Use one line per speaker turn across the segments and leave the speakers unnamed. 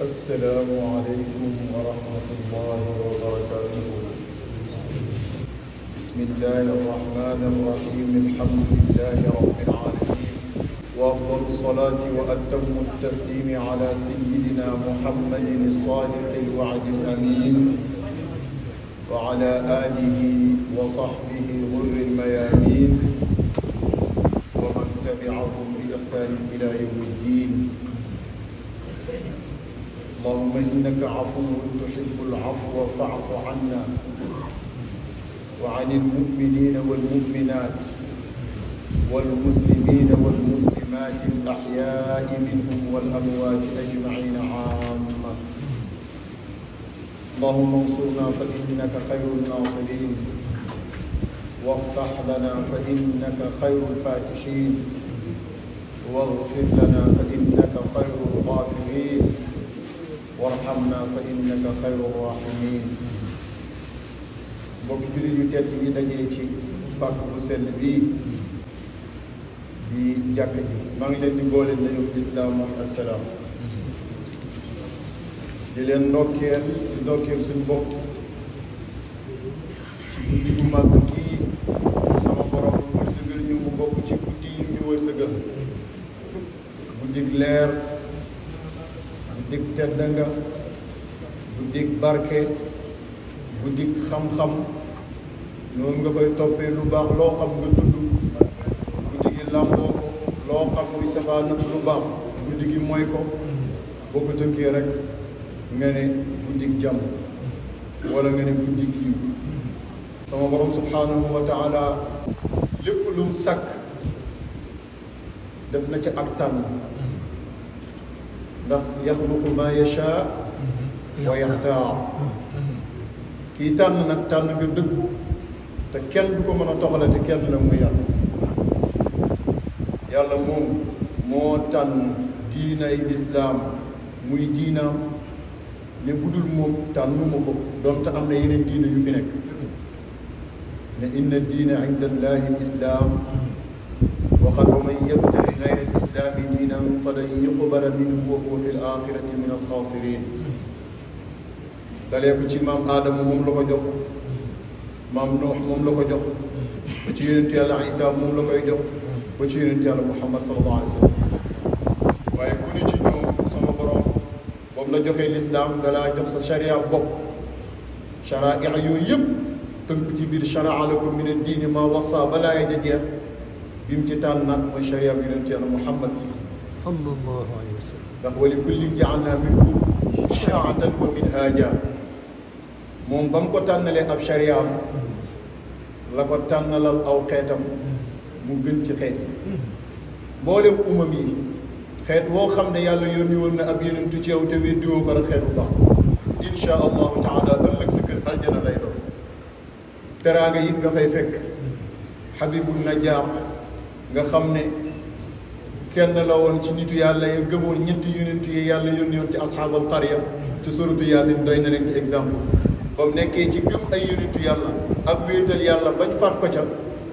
السلام عليكم ورحمة الله وبركاته. بسم الله الرحمن الرحيم. الحمد لله رب العالمين، وأفضل الصلاة وأتم التسليم على سيدنا محمد الصادق الوعد الأمين وعلى آله وصحبه غر الميامين ومن تبعهم بإحسان إلى يوم الدين. اللهم إنك عفو تحب العفو فاعف عنا وعن المؤمنين والمؤمنات والمسلمين والمسلمات الأحياء منهم والأموات أجمعين عامة. اللهم انصرنا فإنك خير الناصرين، وافتح لنا فإنك خير الفاتحين، واغفر لنا فإنك خير الغافرين، warhamna fa innaka xayru rahimin. mbokk jullit yu tedd yi dajee ci pàkk bu sell bii di jàkk ji, maa ngi leen di boole nañu islaam mooy assalaam. di leen ndokkeel suñu bopp ci guddi bu màgg kii sama borom wërsëgal ñu mu bokk ci guddi yi ñu wërsëgal, guddig leer, guddig tedd nga, guddig barke, guddig xam-xam, noonu nga koy toppee lu baax loo xam nga tudd, guddi gi làmboo ko loo xam muy safaanam lu baax, guddi gi mooy ko. boo ko tënkee rek nga ne guddig jàmm wala nga ne guddig yiw. sama borom subhanahu wa taala lépp lu mu sàkk def na ca ak tànn, ndax yaxluqu ma yashaa wa yaxtaar. kii tànn nag tànn nga dëgg te kenn du ko mën a toxale te kenn la muy yàlla. yàlla moom moo tànn diinay islaam muy diinaam, ne budul moom tànnuma ko, doonte am na yeneen diina yu fi nekk. ne inna diina inda allahi islaam waxal wa man yabtaxi gayra al-islaami diinan falan yuqbala minhu wa huwa fi l-aaxirati min al-xaasiriin. dalee ko ci maam Aadama moom la ko jox, maam Noox moom la ko jox, ba ci yonentu yàlla Isaa moom la koy jox, ba ci yonentu yàlla Muhammad sallallahu alayhi wa sallam. waaye ku ne ci ñoom sama borom boobu la joxee lislaam dalaa jox sa sharia bopp. sharia yooyu yëpp tënk ci biir sharaa lakum min ad-diini maa wassaa balaa ya jeex. bi mu ci tànn nag mooy sharia bi yonent yàlla Muhammad sallallahu alayhi wa sallam. ndax wa li kullin ja'alnaa minkum shir'atan wa minhaaja. moom ba mu ko tànnalee ab shariaam la ko tànnalal aw xeetam mu gën ci xeet yi. mboolem umam yi xeet woo xam ne yàlla yónni woon na ab yonentu ci yow te weddiwoo ko rek xeet bu baax. insha allahu taala ëllëg sa kër aljana lay doon. teraanga it nga fay fekk. Habibun Najjar nga xam ne kenn la woon ci nitu yàlla yi gëmoon ñetti yonent yi yàlla yónni woon ci asxaabal qarya ci suratu yaasin doy na leen ci exemple. ba mu nekkee ci gëm ay yonentu yàlla ak wéetal yàlla bañ faat ko ca,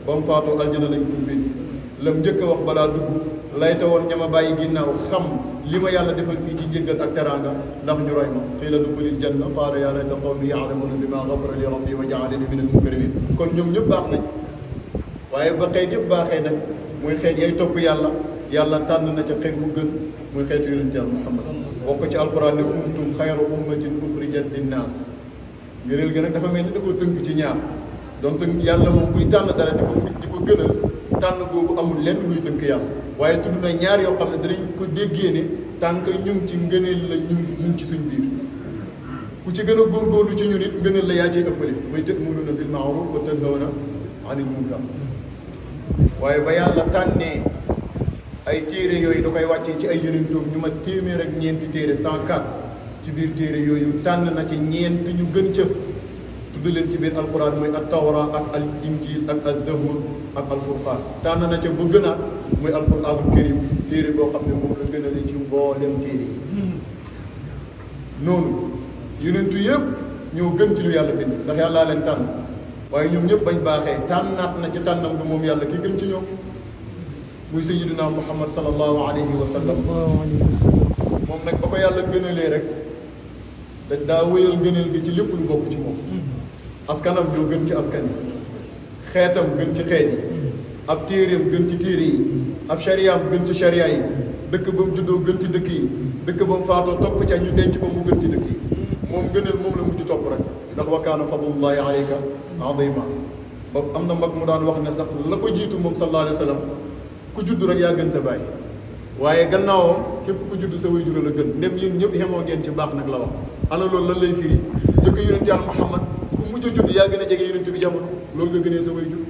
ba mu faatoo aljana lañ ko ubbee. lam njëkk a wax balaa dugg layta woon ñama bàyyi ginnaaw xam li ma yàlla defal fii ci njëggal ak teraanga ndax ñu roy ma. qiila duxulil janna qaala yaa layta qawmi ya'lamuuna bimaa ghafara li rabbi wa ja'alani min al-mukramiin. kon ñoom ñëpp baax nañ, waaye ba xeet yëpp baaxee nag muy xeet yay topp yàlla, yàlla tànn na ca xeet bu gën muy xeetu yonent yàlla Muhammad. bokk ci alquran ne kuntum xayra ummatin uxrijat linnaas. ngëneel gi nag dafa mel ni da ko tënk ci ñaar. donc yàlla moom buy tànn dara di ko gënal, tànn boobu amul lenn luy tënk yàlla. waaye tudd na ñaar yoo xam ne danañ ko déggee ne tànk ñun ci ngëneel la ñun ci suñ biir. ku ci gën a góorgóorlu ci ñun it ngëneel la yaa ciy ëppale. muy ta'muruuna bil ma'ruuf wa tanhawna anil munkar. waaye ba yàlla tànnee ay téere yooyu da koy wàccee ci ay yonentoom ñu ma téeméer ak ñeenti téere 104. ci biir téere yooyu tànn na ci ñeent ñu gën ca tudd leen ci biir alquran muy at-tawra ak al injil ak az-zabur ak al-furqaan. tànn na ca ba gënaat muy alquranul karim, téere boo xam ne moom la gën a leen ci mboolem téere yi. noonu yonentu yëpp ñoo gën ci lu yàlla bind ndax yàllaa leen tànn. waaye ñoom ñëpp bañ baaxee tànnaat na ci tànnam bi moom yàlla ki gën ci ñoom muy sayyidina Muhammad sallallahu alayhi wa sallam. moom nag ba ko yàlla gënalee rek dañ daa wéyal gënal gi ci lépp lu bokk ci moom askanam ñoo gën ci askan yi xeetam gën ci xeet yi ab téeréem gën ci téere yi ab shariyaam gën ci shariya yi dëkk ba mu juddoo gën ci dëkk yi dëkk ba mu faatoo topp ca ñu denc ba mu gën ci dëkk yi moom gënal moom la mujj topp rek ndax wa kaana fadlullahi alayka azima ba am na mag mu daan wax ne sax la ko jiitu moom sallallahu alayhi wa sallam ku judd rek yaa gën sa baay waaye gannaawam képp ku judd sa way jur la gën ndem yéen ñëpp xemoo ngeen ci baax nag la wax ana loolu lan lay firi jëkk yonent yàlla Muhammad ku mujj a judd yaa gën a jege yonent bi jamono loolu nga gënee sa way jur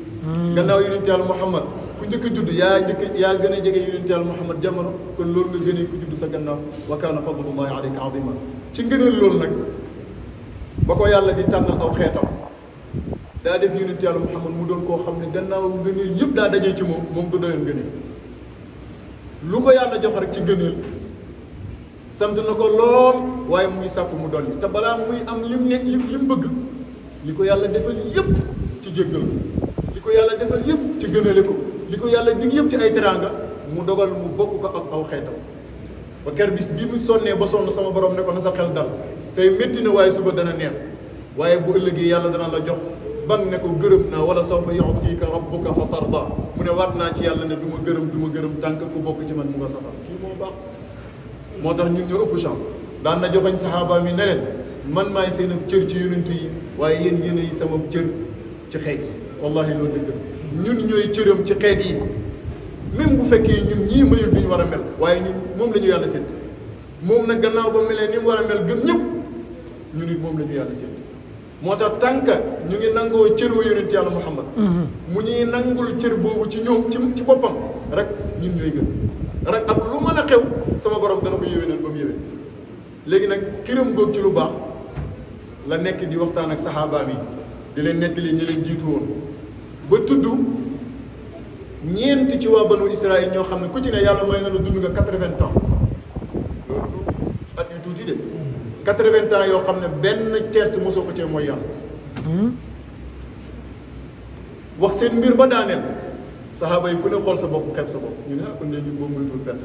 gannaaw yonent yàlla Muhammad ku njëkk a judd yaa gën a jege yonent yàlla Muhammad jamono kon loolu nga gënee ku judd sa gannaaw wa kaana fadlullahi alayka azima ci ngëneel loolu nag ba ko yàlla di tànnal aw xeetam daa def yonent yàlla Muhammad mu doon koo xam ne gannaaw ngëneel yëpp daa dajee ci moom du doyoon ngëneel lu ko yàlla jox rek ci ngëneel sant na ko lool waaye muy sàkku mu dolli te balaa muy am lim nekk lim bëgg li ko yàlla defal yëpp ci jéggal li ko yàlla defal yëpp ci gënale ko li ko yàlla dig yëpp ci ay teraanga mu dogal mu bokk ko ak aw xeetam ba ker bis bi mu sonnee ba sonn sama borom ne ko na sa xel dal tey métti na waaye suba dana neex waaye bu ëllëgee yàlla dana la jox bang ne ko gërëm naa wala sawfa yu'tika rabbuka fa tarda mu ne waat naa ci yàlla ne du ma gërëm tànk ku bokk ci man mu nga safar kii moo baax moo tax ñun ñoo ëpp chance daan na joxañ saxaaba mi ne leen man maay seen ab cër ci yonent yi waaye yéen yi sama cër ci xeet yi wallahi loolu dëgg ñun ñooy cëram ci xeet yi même bu fekkee ñun ñii mënul bi ñu war a mel waaye ñun moom la ñu yàlla sédd moom nag gannaaw ba melee ni mu war a mel gën ñëpp ñun it moom la ñu yàlla sédd moo tax tànk ñu ngi nangoo cëroo yonent yàlla Muhammad mu ñuy nangul cër boobu ci ñoom ci boppam rek ñun ñooy gën rek ak lu mën a xew sama borom dana ko yéwénal ba mu yéwén léegi nag kiram góog ci lu baax la nekk di waxtaan ak saxaabaam yi di leen nettali ñi leen jiitu woon ba tudd ñeenti ci waa banu Israël ñoo xam ne ku ci ne yàlla may na la dund nga 80 ans loolu at yu tuuti de 80 ans yoo xam ne benn tiers mosoo ko cee mooy yàlla wax seen mbir ba daaneel saxaaba yi ku ne xool sa bopp xeeb sa bopp ñu ne kon léegi boobu muy dul perte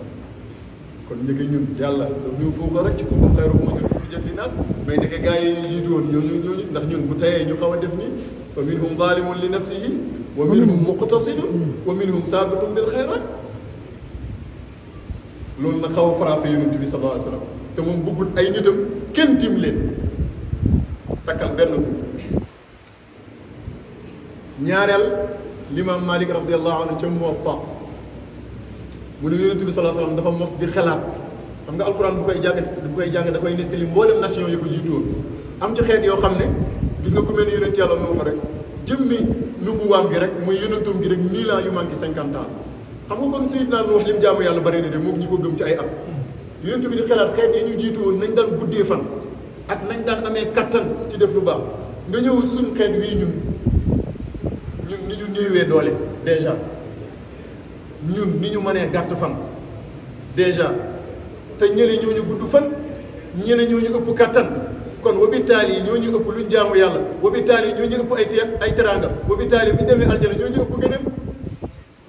kon ñu ngi ñun yàlla ñu foofu rek ci kuntum xayra ummatin uxrijat linnaas mais nekk gars yi ñu jiitu woon ñooñu ndax ñun bu tayee ñu xaw a def nii wa minhum zalimun li nafsihi wa minhum muqtasidun wa minhum sabiqun bil xayrat loolu nag xaw a frappé yonent bi sallallahu alayhi wa sallam te moom bëggut ay nitam kenn tim leen takkal benn ñaareel l'imam Malik radiallahu anhu ca Muwatta mu ne yonent bi sallallahu alayhi wa sallam dafa mos di xelaat xam nga alquran bu koy jàng da koy nettali mboolem nation yi ko jiitoon am ci xeet yoo xam ne gis nga ku mel ni yonent yàlla Nuux rek jëmmi nubuwaam gi rek muy yonentum gi rek 1000 ans yu manqué 50 ans xam nga kon Seydina Nuux lim jaamu yàlla bari na de moom ñi ko gëm ci ay at yonent bi di xelaat xeet yi ñu jiitu woon nañ daan guddee fan ak nañ daan amee kattan ci def lu baax nga ñëw suñ xeet wii ñun ni ñu néewee doole déjà ñun ni ñu mënee gàtt fan déjà te ñële ñoo ñu gudd fan ñële ñoo ñu ëpp kattan kon wabitaal yi ñoo ñu ëpp luñ jaamu yàlla wabitaal yi ñoo ñu ëpp ay teraanga wabitaal yi bu ñu demee aljana ñoo ñu ëpp ngëneel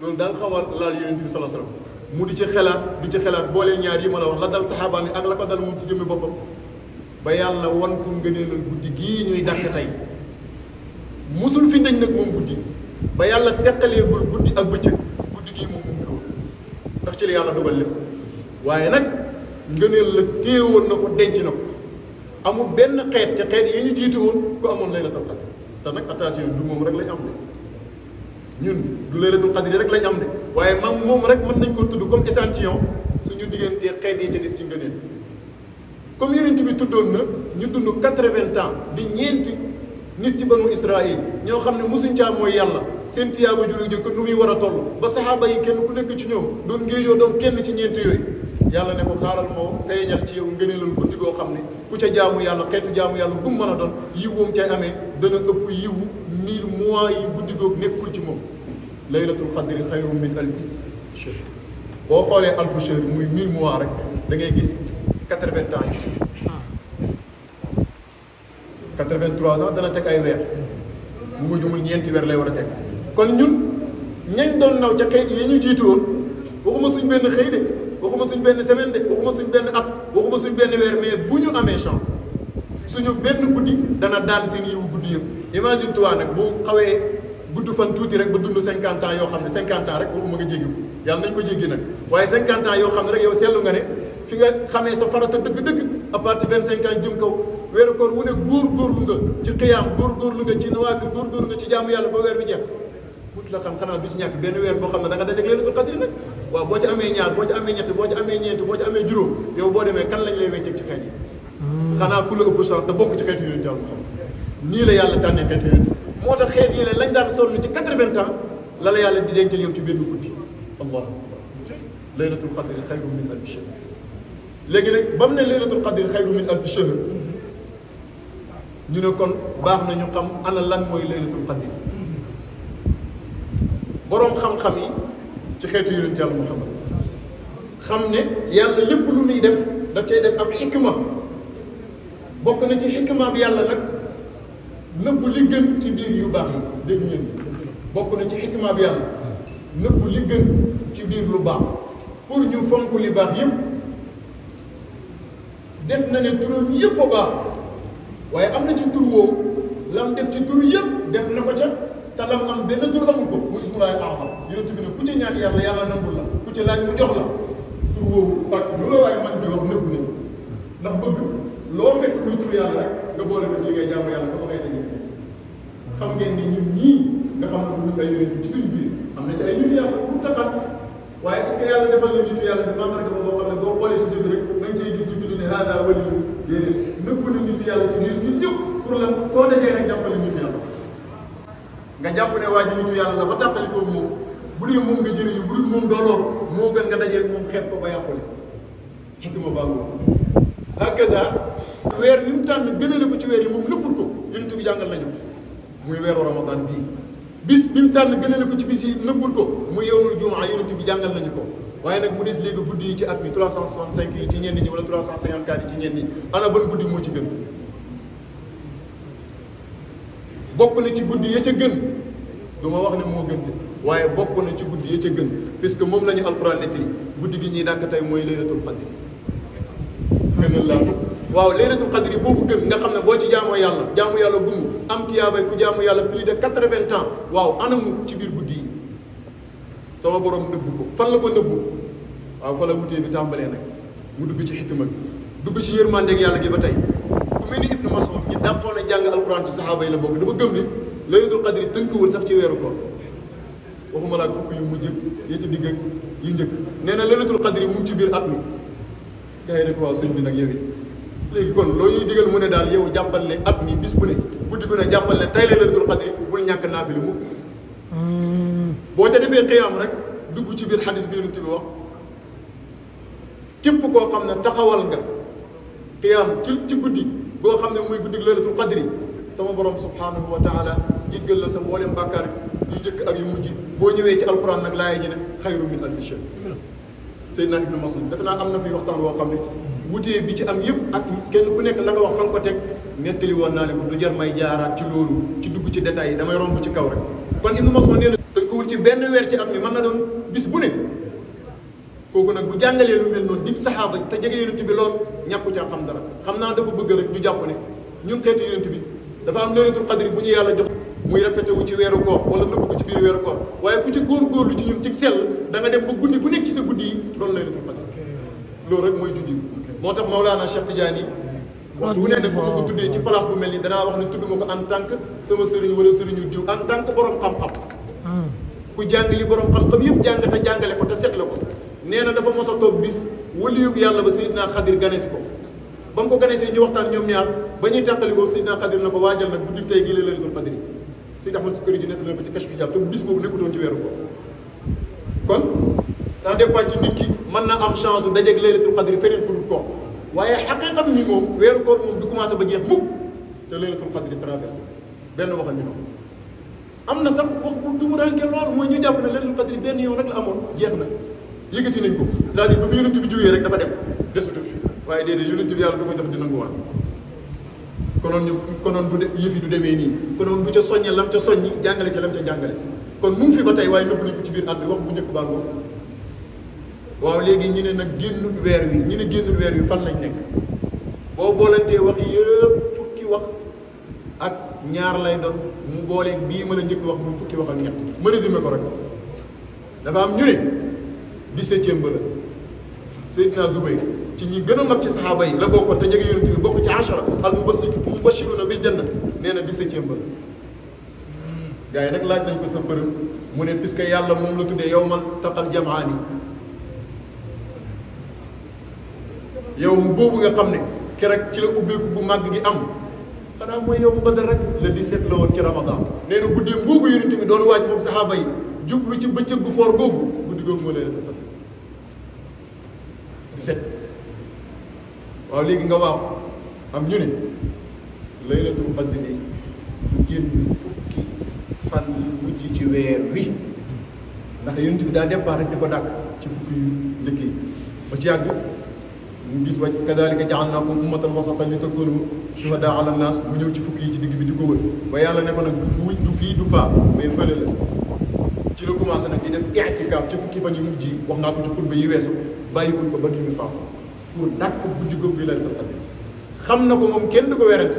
loolu daal xaw a laal yonent bi sallallahu alayhi wasallam mu di ci xelaat booleel ñaar yi ma la wax la dal saxaaba mi ak la ko dal moom ci jëmmi boppam ba yàlla wan ko ngëneelal guddi gii ñuy dàkk tey musul fi dañ nag moom guddi ba yàlla teqaleegul guddi ak bëccëg guddi gii moom mu ngi woon ndax ci la yàlla dogal lépp waaye nag ngëneel la téewoon na ko denc na ko amul benn xeet ca xeet yi ñu jiitu woon ku amoon laylatul qadr te nag attention du moom rek lañ am de ñun du laylatul qadr rek lañ am de waaye moom rek mën nañ ko tudd comme échantillon suñu diggantee xeet yi ca des ci ngëneel comme yonent bi tuddoon na ñu dund 80 ans di ñeenti nit ci banu Israël ñoo xam ne mosuñ caa mooy yàlla seen tiyaaba juru jëkk nu muy war a toll ba saxaaba yi kenn ku nekk ci ñoom doon ngéejoo doon kenn ci ñeenti yooyu yàlla ne ko xaaral moo feeñal ci yow ngëneelal guddi goo xam ne ku ca jaamu yàlla xeetu jaamu yàlla bu mu mën a doon yiw woom cay amee dana ëpp yiwu 1000 mois yi guddi goog nekkul ci moom laylatul qadri xayrun min alfi shahr boo xoolee alfu shahr muy 1000 mois rek da ngay gis 80 ans yi 83 ans dana teg ay weer bu ma jumul ñeenti weer lay war a teg kon ñun ñañ doon naw ca xeet yi ñu jiitu woon waxuma suñ benn xëy de waxuma suñ benn semaine de waxuma suñ benn at waxuma suñ benn weer mais bu ñu amee chance suñu benn guddi dana daan seen yiwu guddi yëpp. imagine toi nag bu xawee gudd fan tuuti rek ba dund 50 ans yoo xam ne 50 ans rek waxuma nga jéggi ko yàlla nañ ko jéggi nag waaye 50 ans yoo xam ne rek yow seetlu nga ne fi nga xamee sa farata dëgg-dëgg à partir de 25 ans jëm kaw weeru koor wu ne góorgóorlu nga ci xiyaam góorgóorlu nga ci nawaafil góorgóorlu nga ci jaamu yàlla ba weer wi jeex mut la xam xanaa du ci ñàkk benn weer boo xam ne da nga dajeeg laylatul qadri nag waaw boo ci amee ñaar boo ci amee ñett boo ci amee ñeent boo ci amee juróom yow boo demee kan lañ lay wecceeg ci xeet yi xanaa ku la ëpp chance te bokk ci xeetu yonent yàlla xam nii la yàlla tànnee xeetu yonent moo tax xeet yi lañ daan sonn ci 80 ans la la yàlla di dencal yow ci benn guddi allah laylatul qadri xayru min alfi shahr léegi nag ba mu ne laylatul qadri xayru min alfi shahr ñu ne kon baax na ñu xam ana lan mooy laylatul qadri boroom xam-xam yi ci xeetu yonent yàlla Muhammad xam ne yàlla lépp lu muy def daf cay def ab xikma bokk na ci xikma bi yàlla nag nëbbu li gën ci biir yu baax yi dégg ngeen bokk na ci xikma bi yàlla nëbbu li gën ci biir lu baax pour ñu fonk li baax yépp def na ne turam yépp a baax waaye am na ci tur woowu lam def ci tur yépp def na ko ca te lam am benn tur amul ko mu ismulaay a'zam yonent bi ne ku ci ñaan yàlla yàlla nangul la ku ci laaj mu jox la tur woowu ak lu la waaye man di wax nëbbu nañu ndax bëgg loo fekk muy tur yàlla rek nga boole ko ci li ngay jaamu yàlla dafa ngay dégg xam ngeen ni ñun ñii nga xam ne duñ ay yonent ci suñu biir am na ci ay nitu yàlla pour taxal waaye est-ce que yàlla defal na nitu yàlla bi mandarga ba boo xam ne boo xoolee ci dëgg rek da nga cey gis ñu bind ne hada waliyu déedéet nëbbu na nitu yàlla ci biir ñun ñëpp pour lan koo dajee rek jàppale nitu yàlla nga jàpp ne waa ji nitu yàlla la ba tàqali kooku moom bu dee moom nga jëriñu bu dul moom doo loru moo gën nga dajee moom xeet ko ba yàqule xikma baago hakaza weer wi mu tànn gënale ko ci weer yi moom nëbbul ko yonent bi jàngal nañu muy weeru ramadan bii bis bi mu tànn gënale ko ci bis yi nëbbul ko muy yawmul jumaa yonent bi jàngal nañu ko waaye nag mu des léegi guddi yi ci at mi 365 yi ci ñenn ñi wala 354 yi ci ñenn ñi ana ban guddi moo ci gën bokk na ci guddi ya ca gën du ma wax ne moo gën de waaye bokk na ci guddi ya ca gën puisque moom la ñu alxuraan nettali guddi gi ñuy dàkk tey mooy laylatul qadri gënal laa waaw laylatul qadri boobu gën nga xam ne boo ci jaamoo yàlla gumu am tiyaabay ku jaamu yàlla plus de 80 ans waaw anamu ci biir guddi yi sama borom nëbbu ko fan la ko nëbbu waaw fa la wutee bi tàmbalee nag mu dugg ci xikma bi dugg ci yërmandeeg yàlla gi ba tey ku mel ni Ibnu Mas'ud ñi dàqoon a jàng alquran ci saxaaba yi la bokk dafa gëm ne laylatul qadri tënkuwul sax ci weeru koor waxuma laa fukk yu mujj yi ci digg ak yi njëkk nee na laylatul qadri mu ngi ci biir at mi gars yi ne ko waaw sëñ bi nag yow it léegi kon loo ñuy digal mu ne daal yow jàppal ne at mi bis bu ne guddi gu ne jàppal ne tey laylatul qadri bul ñàkk naafila mu boo ca defee xiyaam rek dugg ci biir xadis bi yonent bi wax képp koo xam ne taxawal nga xiyaam ci guddi boo xam ne muy guddi laylatul qadri sama borom subhanahu wa taala jéggal la sa mboolem bàkkaar yu njëkk ak yu mujj boo ñëwee ci alquran nag laaya ji ne xayru min alfi shahr Seydina Ibnu Mas'ud defe naa am na fi waxtaan woo xam ne wutee bi ci am yëpp ak kenn ku nekk la nga wax fa nga ko teg nettali woon naa ne ko du jar may jaaraat ci loolu ci dugg ci détails yi damay romb ci kaw rek kon Ibnu Mas'ud nee na tënkuwul ci benn weer ci at mi mën na doon bis bu ne kooku nag bu jàngalee lu mel noonu di saxaaba te jege yonent bi lool ñàkku caa xam dara xam naa dafa bëgg rek ñu jàpp ne ñun xeetu yonent bi dafa am laylatul qadri bu ñu yàlla jox muy répété wu ci weeru koor wala nëbb ko ci biir weeru koor waaye ku ci góorgóorlu ci ñun ci sell da nga dem ba guddi bu nekk ci sa guddi yi doon laylatul qadri loolu rek mooy junj moo tax Mawlana Cheikh Tidiane waxtu wu ne nag bu ma ko tuddee ci place bu mel nii danaa wax ne tudd ma ko en tant que sama sëriñ wala sëriñu diw en tant que borom xam-xam ku jàng li borom xam-xam yëpp jàng te jàngale ko te setle ko nee na dafa mos a toog bis waliyub yàlla ba Seydina Xadir ganesi ko ba mu ko ganesee ñu waxtaan ñoom ñaar ba ñuy tàqalikoo Seydina Xadir na ko waajal nag guddi tey gii la laylatul qadri Seydi Ahmad Sukari ji nekk na ko ci kashfu jàpp te bis boobu nekkutoon ci weeru ko kon ça dépend ci nit ki mën na am chance su dajeeg laylatul qadri feneen fu dul ko waaye xaqiiqam ni moom weeru koor moom du commencé ba jeex mukk te laylatul qadri traversé benn waxal ñu noonu am na sax wax bu tumuranke lool mooy ñu jàpp ne laylatul qadri benn yoon rek la amoon jeex na yëkkati nañ ko c'est-à-dire ba fi yonent bi jógee rek dafa dem desutut fi waaye déedéet yonent bi yàlla du ko jox di nanguwaat konoon du yëf yi du demee nii konoon du ca soññe lam ca soññi jàngale ca lam ca jàngale kon mu ngi fi ba tey waaye nëbb nañ ko ci biir at bi wax bu njëkk baa ngoo waaw léegi ñu ne nag génnul weer wi ñu ne génnul weer wi fan lañ nekk boo boolantee wax yëpp fukki wax ak ñaar lay doon mu booleeg bii ma la njëkk wax muy fukki wax ak ñett ma résumé ko rek dafa am ñu ne 17e ba la Seydina Zubayr ci ñi gën a mag ci saxaaba yi la bokkoon te jege yonent bi bokk ci ashara al mubashiruna bil janna nee na 17e ba la gars yi nag laaj nañ ko sa bërëb mu ne puisque yàlla moom la tuddee yawmal taqal jamaani yow mu boobu nga xam ne keroog ci la ubbeeku bu màgg gi am xanaa mooy yow mu Badar rek le 17 la woon ci Ramadan nee na guddeem googu yonent bi doon waaj moom saxaaba yi jublu ci bëccëg gu foor googu guddi googu moo laylatul qadr 17 waaw léegi nga waaw am ñu ne laylatul qadr du génn fukki fan yu mujj ci weer wi ndax yonent bi daa départ rek di ko dàkk ci fukki yu njëkk yi ba ci yàgg mu gis wa kadalika ja'alnaakum ummatan wasatan li takunu shuhadaa ala nnaas mu ñëw ci fukki yi ci digg bi di ko wër ba yàlla ne ko nag du fii du faa mais fële la ci la commencé nag di def i'tikaaf ci fukki fan yu mujj yi wax naa ko ci xutba yi weesu bàyyiwul ko ba ñu faa pour dàkk guddi googu gi laylatul qadr xam na ko moom kenn du ko werante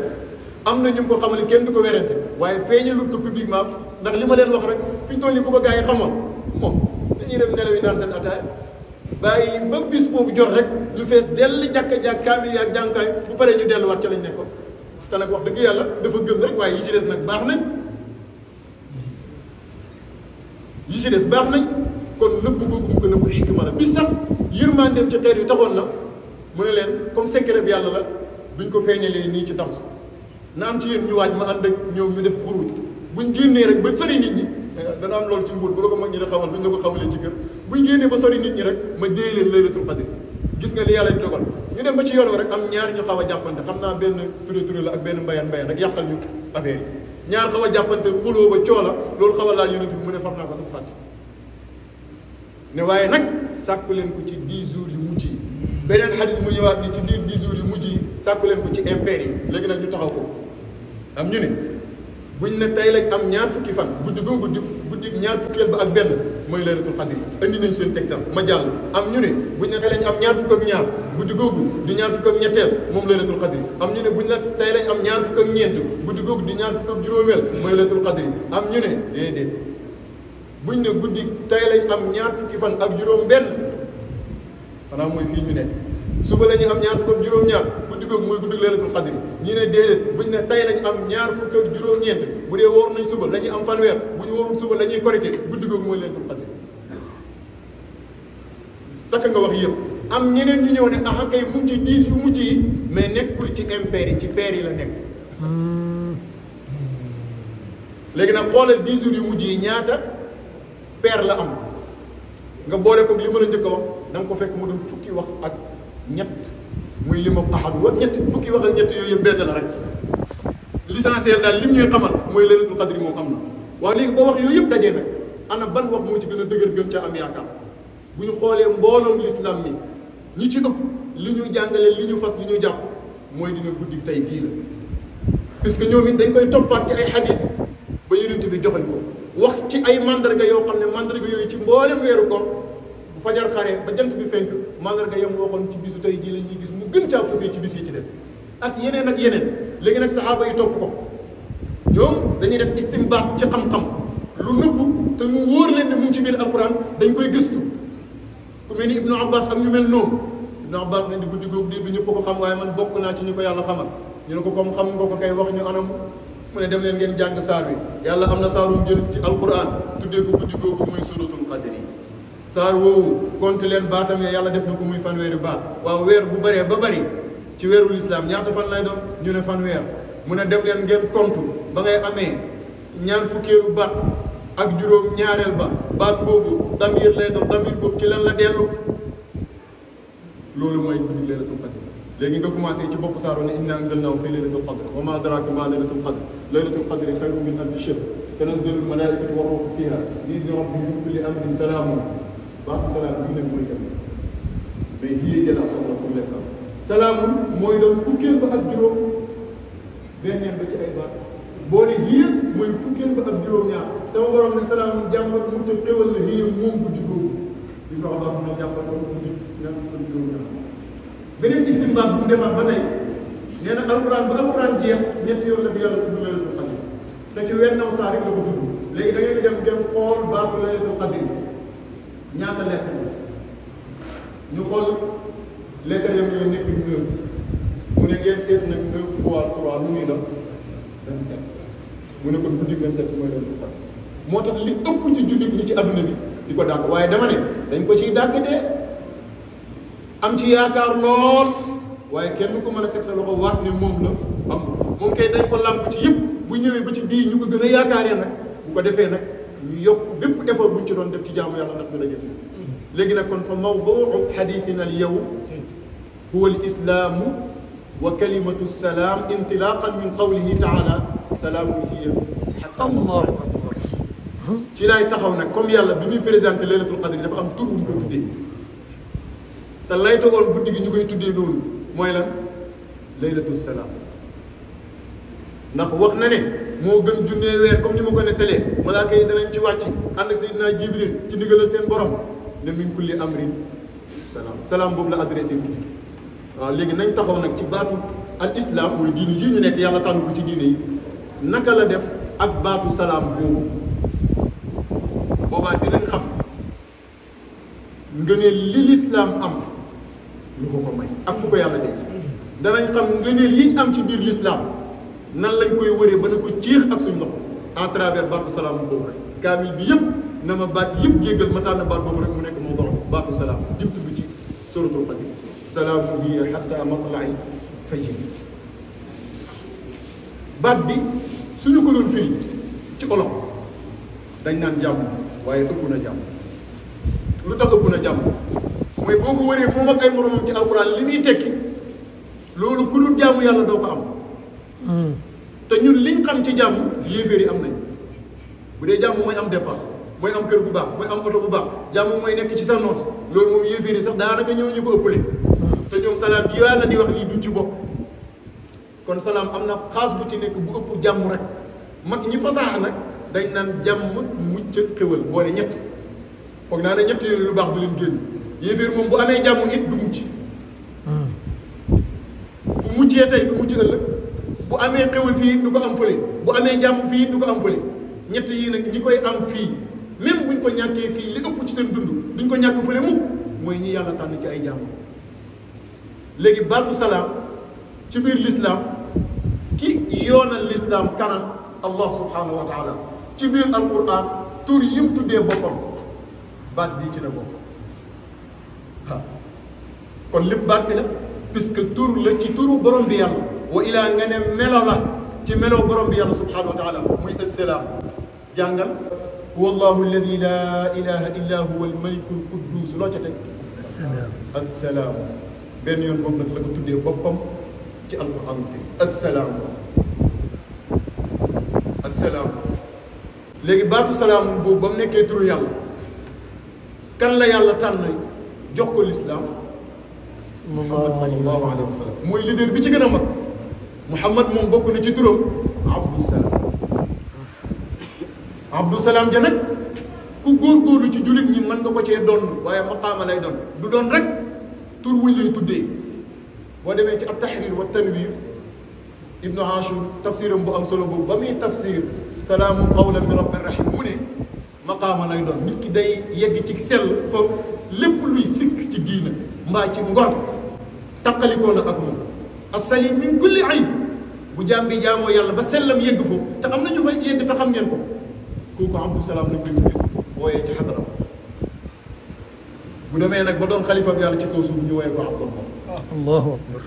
am na ñu ngi ko xamal kenn du ko werante waaye feeñalul ko publiquement ndax li ma leen wax rek fi ñu toll nii bu ko gars yi xamoon moom dañuy dem nelaw yi naan seen ataaya bàyyi ba bis boobu jot rek lu fees dell jàkka-jàkk kaamil yi ak jànkaay bu paree ñu delluwaat ca lañ nekkoon te nag wax dëgg yàlla dafa gëm rek waaye yi ci des nag baax nañ yi ci des baax nañ kon nëbb googu mu ko nëbb xikma la bis sax yërmandeem ci xeet yu taxoon na mu ne leen comme secret bi yàlla la buñ ko feeñalee nii ci darsu na am ci yéen ñu waaj ma ànd ak ñoom ñu def xuruj buñ génnee rek ba sori nit ñi dana am loolu ci mbuur bu la ko mag ñi da xamal buñ la ko xamalee ci kër buñ génnee ba sori nit ñi rek ma dee leen laylatul qadr gis nga li yàlla di dogal ñu dem ba ci yoon rek am ñaar ñu xaw a jàppante xam naa benn turé la ak benn mbayan rek yàqal ñu affaire yi ñaar xaw a jàppante xuloo ba coola loolu xaw a laal yonent bi mu ne far naa ko sax fàtte ne waaye nag sàkku leen ko ci 10 jours yu mujj yi beneen xadis mu ñëwaat ni ci biir 10 jours yu mujj yi sàkku leen ko ci impair yi léegi nag ñu taxaw foofu am ñu ne buñ ne tey lañ am ñaar fukki fan guddi googu guddi ñaar fukkeel ba ak benn mooy laylatul qadr indi nañ seen tegtal ma jàll am ñu ne buñ ne tey lañ am ñaar fukk ak ñaar guddi googu di ñaar fukk ak ñetteel moom laylatul qadr am ñu ne buñ la tey lañ am ñaar fukk ak ñeent guddi googu di ñaar fukk ak juróomeel mooy laylatul qadr am ñu ne déedéet buñ ne guddi tey lañ am ñaar fukki fan ak juróom benn xanaa mooy fii ñu nekk suba la ñuy am ñaar fukk ak juróom-ñaar guddi googu mooy guddi laylatul qadr ñi ne déedéet buñ ne tey lañ am ñaar fukk ak juróom-ñeent bu dee wóor nañ suba la ñuy am fanweer bu ñu wóorul suba la ñuy korité guddi googu mooy laylatul qadr takk nga wax yëpp am ñeneen ñu ñëw ne ah kay mu ngi ci 10 yu mujj yi mais nekkul ci impair yi ci pair yi la nekk léegi nag xoolal 10 jours yu mujj yi ñaata pair la am nga boole ko li ma la njëkk a wax da nga ko fekk mu doon fukki wax ak ñett muy limam ahadu wa ñett fukki wax ak ñett yooyu yëpp benn la rek l'essentiel daal lim ñuy xamal mooy laylatul qadr moom am na waaw léegi boo wax yooyu yëpp dajee nag ana ban wax moo ci gën a dëgër gën ca am yaakaar bu ñu xoolee mbooloom l'islam mi ñi ci ëpp li ñu jàngale li ñu fas li ñu jàpp mooy dina guddi tey kii la puisque ñoom it dañ koy toppaat ci ay xadis ba yonent bi joxañ ko wax ci ay mandarga yoo xam ne mandarga yooyu ci mboolem weeru koor bu fajar xaree ba jant bi fenk mandarga yam waxoon ci bisu tey jii la ñuy gis mu gën caa fësee ci bis yi ci des ak yeneen léegi nag saxaaba yi topp ko ñoom dañuy def istimbaat ci xam-xam lu nëbbu te mu wóor leen ne mu ngi ci biir alquran dañ koy gëstu ku mel ni Ibnu Abbas ak ñu mel noonu Ibnu Abbas nañ di guddi googu di du ñëpp ko xam waaye man bokk naa ci ñu ko yàlla xamal ñu ne ko comme xam nga ko kay wax ñu anam mu ne dem leen ngeen jàng saar wi yàlla am na saarum jël ci alquran tuddee ko guddi googu muy suratul qadr yi saar woowu compte leen baatam yàlla def na ko muy fanweeri baat waaw weer bu bëree ba bëri ci weeru lislaam ñaata fan lay doon ñu ne fanweer mu ne dem leen ngeen compte ba ngay amee ñaar fukkeelu baat ak juróom ñaareel ba baat boobu damir lay doon damir boobu ci lan la dellu loolu mooy guddi laylatul qadr léegi nga commencé ci bopp saaro ne inna anzalnahu fi laylatul qadr wa ma adraka ma laylatul qadr laylatul qadri xayrun min alfi shahr tanazzalu almalaikatu wa ruuhu fiha bi idni rabbihim min kulli amrin salaamun baatu salaam bii nag mooy dem mais hiya jëlaa soxla pour l'instant salaamun mooy doon fukkeel ba ak juróom benneen ba ci ay baat boo ne hiya mooy fukkeel ba ak juróom-ñaar sama borom ne salaamun jàmm ak mucc xéwal la hiya moom guddi googu di ko wax ne jàppal ko ñaar fukki juróom-ñaar beneen istimbaat bu mu defaat ba tey nee na alquran ba alquran jeex ñetti yoon la fi yàlla tudd laylatul qadr te ci wennaw saa rek la ko tudd léegi da ngeen di dem xool baatu laylatul qadr ñaata lettre la ñu xool lettre yam ñoo nekk 9 mu ne ngeen seet nag 9 fois 3 lu muy doon 27 mu ne kon guddi 27 mooy laylatul qadr moo tax li ëpp ci jullit ñi ci adduna bi di ko dàkk waaye dama ne dañ ko ciy dàkk de am ci yaakaar lool waaye kenn ko mën a teg sa loxo waat ne moom la am moom kay dañ ko làmb ci yëpp bu ñëwee ba ci bii ñu ko gën a yaakaaree nag bu ko defee nag ñu yokk bépp effort bu ñu ci doon def ci jaamu yàlla ndax ñu daje fi léegi nag kon fa mawduu xadiitina al yawm huwa al islaamu wa kalimatu salaam intilaqan min qawlihi taala salaamun hiya hatta
Allah
ci laay taxaw nag comme yàlla bi muy présenté laylatul qadr dafa am tur bu ñu ko tuddee te lay togoon guddi gi ñu koy tuddee noonu mooy lan laylatul salaam ndax wax na ne moo gën junnee weer comme ni ma ko nettalee malaaka yi danañ ci wàcc ànd ak Seydina Jibril ci ndigalal seen borom ne min kulli amrin salaam salaam boobu la adressé guddi gi waaw léegi nañ taxaw nag ci baatu al islam mooy diini ji ñu nekk yàlla tànn ko ci diine yi naka la def ak baatu salaam boobu boobaa dinañ xam ngëneel li lislaam am lu ko may ak fu ko yàlla denc danañ xam ngëneel yiñ am ci biir lislaam nan lañ koy wëree ba na ko ciix ak suñ loxo à travers baatu salaam boobu rek kaamil bi yëpp na ma baat yëpp jéggal ma tànn baat boobu rek mu nekk moo doon baatu salaam jëm tudd ci suratul qadr salaamun hiya hatta matla'il fajr baat bi suñu ko doon firi ci olof dañ naan jàmm waaye ëpp na jàmm lu tax ëpp na jàmm mooy boo ko wëree moom ak ay moromam ci alxuraan li muy tekki loolu ku dul jaamu yàlla doo ko am te ñun liñ xam ci jàmm yéeféer yi am nañ bu dee jàmm mooy am dépense mooy am kër bu baax mooy am oto bu baax jàmm mooy nekk ci sa noos loolu moom yéeféer yi sax daanaka ñëw ñu ko ëppale te ñoom salaam ji yàlla di wax nii duñ ci bokk kon salaam am na xaas bu ci nekk bu ëpp jàmm rek mag ñi fasaax nag dañ naan jàmm mucc xéwal boole ñett foog naa ne ñett yooyu lu baax du leen génn yéeféer moom bu amee jàmm it du mucc bu muccee tey du mucc ëllëg bu amee xéwal fii du ko am fële bu amee jàmm fii du ko am fële ñett yii nag ñi koy am fii même buñ ko ñàkkee fii li ëpp ci seen dund duñ ko ñàkk fële mukk mooy ñi yàlla tànn ci ay jàmm léegi baatu salaam ci biir lislaam ki yoonal lislaam kanam allah subhanahu wa taala ci biir alquran tur yim tuddee boppam baat bii ci la bopp waaw kon lépp baat bi la puisque tur la ci turu borom bi yàlla wa ilaa nga ne melo la ci melo borom bi yàlla subhanahu wa taala muy assalaam jàngal huwa allahu alladi laa ilaha illa huwa almaliku alquddus loo ca teg assalaam benn yoon boobu nag la ko tuddee boppam ci alquran bi assalaam assalaam léegi baatu salaam boobu ba mu nekkee turu yàlla kan la yàlla tànn jox ko lislaam Muhammad sallallahu alayhi wa sallam mooy leader bi ci gën a mag Muhammad moom bokk na ci turam Abdou Salaam Abdou Salaam ja nag ku góorgóorlu ci jullit ñi mën nga ko cee doon waaye maqaama lay doon du doon rek tur wuñ lay tuddee boo demee ci ab tahrir wa tanwir ibnu Ashur tafsiram bu am solo boobu ba muy tafsir salaamun qawlan min rabbir rahim mu ne maqaama lay doon nit ki day yegg ci sell fa lépp luy sikk ci diina mbaa ci ngor taqalikoo na ak moom assalim min kulli ayib bu jaam bi jaamoo yàlla ba sellam yegg foofu te am na ñu fay yegg te xam ngeen ko kooku Abdou Salaam lañ koy tuddee wooyee ci xadaram bu demee nag ba doon xalifa bi yàlla ci kaw suuf ñu wooyee ko Abdullah
allahu akbar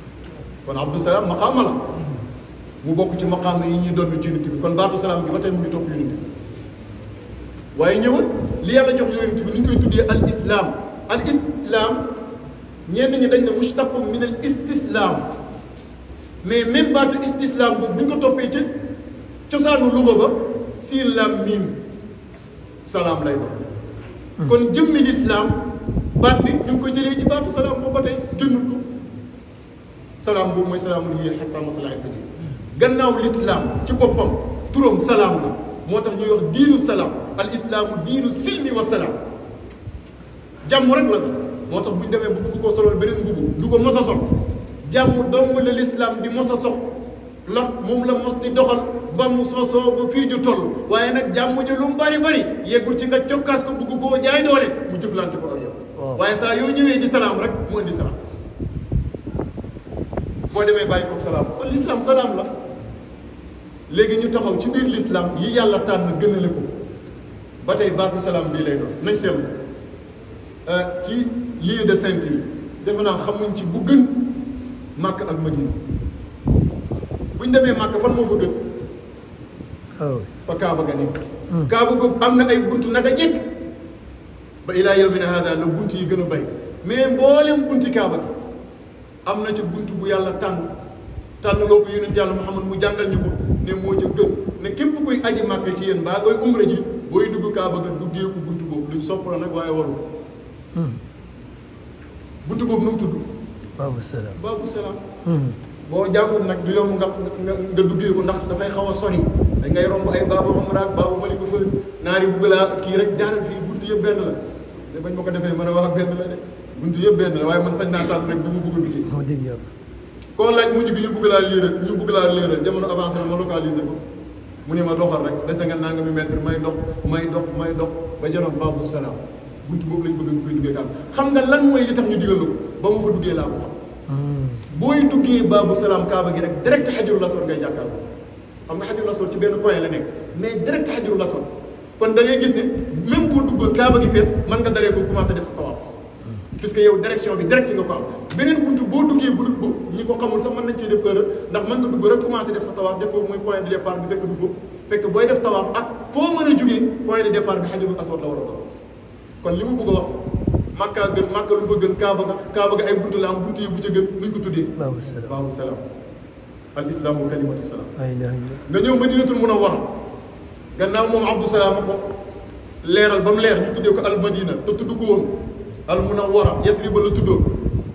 kon Abdou Salaam maqaama la mu bokk ci maqaama yi ñuy doon ci yonent bi kon baatu salaam bi ba tey mu ngi topp yonent bi waaye ñëwal li yàlla jox yonent bi ni ñu koy tuddee al islam ñenn ñi dañ ne mushtaqun min al istislaam mais même baatu istislaam boobu bu ñu ko toppee ci cosaanu luga ba siin laam miim salaam lay doon kon jëmmi lislaam baat bi ñu ngi ko jëlee ci baatu salaam boobu ba tey génnul ko salaam boobu mooy salaamun hiya hattaa matla'il fajr gannaaw lislaam ci boppam turam salaam la moo tax ñuy wax diinu salaam al islaamu diinu silmi wa salaam jàmm rek la moo tax bu ñu demee bu bëgg koo solol beneen mbubu du ko mos a sol jàmm dong la l'islam di mos a sox la moom la mos di doxal ba mu sosoo ba fii ju toll waaye nag jàmm ja lu mu bari yeggul ci nga cokkaas ko bëgg koo jaay doole mu jëflante ko ak yow waaye saa yoo ñëwee di salaam rek mu indi salaam boo demee bàyyi koog salaam kon l'islam salaam la léegi ñu taxaw ci biir l'islam yi yàlla tànn gënale ko ba tey baatu salaam bii lay doon nañ seetlu ci lieu de sainte yi defe naa xamuñ ci bu gën Màkk ak Madina buñ demee Màkk fan moo fa gën fa Kaaba ga nekk Kaaba googu am na ay bunt naka jekk ba ilaa yawmina hada la bunt yi gën a bari mais mboolem bunti Kaaba gi am na ca bunt bu yàlla tànn loo ko yonent yàlla Muhammad mu jàngal ñu ko ne moo ca gën ne képp kuy aji Màkk ci yéen mbaa koy umra ji booy dugg Kaaba ga duggee ko bunt boobu luñ sopp la nag waaye warul bunt boobu nu mu tudd
baabu salaam
baabu salaam boo jàngul nag du yomb nga duggee ko ndax dafay xaw a sori da ngay romb ay baabu Umra ak baabu Maliku fële naari bugg laa kii rek jaaral fii bunt yëpp benn la te bañ ma ko defee mën a wax benn la de bunt yëpp benn la waaye man sañ naa tànn rek bu mu bugg a duggee
moo dégg yàlla
koo laaj mujj gi ñu bugg laa liiral jamono avancé na ma localisé ko mu ne ma doxal rek dese nga nangami mètre may dox ba janoog baabu salaam buntu boobu lañ bëgg ñu koy duggee xam nga lan mooy li tax ñu digal la ko ba ma fa duggee laa ko xam booy duggee baabu salaam kaaba gi rek direct xajarul aswad ngay jàkkaarloo xam nga xajarul aswad ci benn coin la nekk mais direct xajarul aswad kon da ngay gis ne même boo duggoon kaaba gi fees mën nga daree foofu commencé def sa tawaaf puisque yow direction bi direct nga ko am beneen buntu boo duggee bu dugg ñi ko xamul sax mën nañ cee def erreur ndax mën nga dugg rek commencé def sa tawaaf def foofu muy point de départ bi fekk du foofu fekk booy def tawaaf ak foo mën a jógee point de départ bi xajarul aswad la war a doon kon li mu bëgg a wax Makka gën Makka lu fa gën Kaaba ga ay buntu la am buntu yi bu ca gën nuñ ko tuddee baabu salaam al islaamu kalimatu salaam nga ñëw Madinatul Munawwara gannaaw moom Abdou Salaam ko leeral ba mu leer ñu tuddee ko al Madina te tudd ko woon al Munawwara Yasrib ba la tuddoo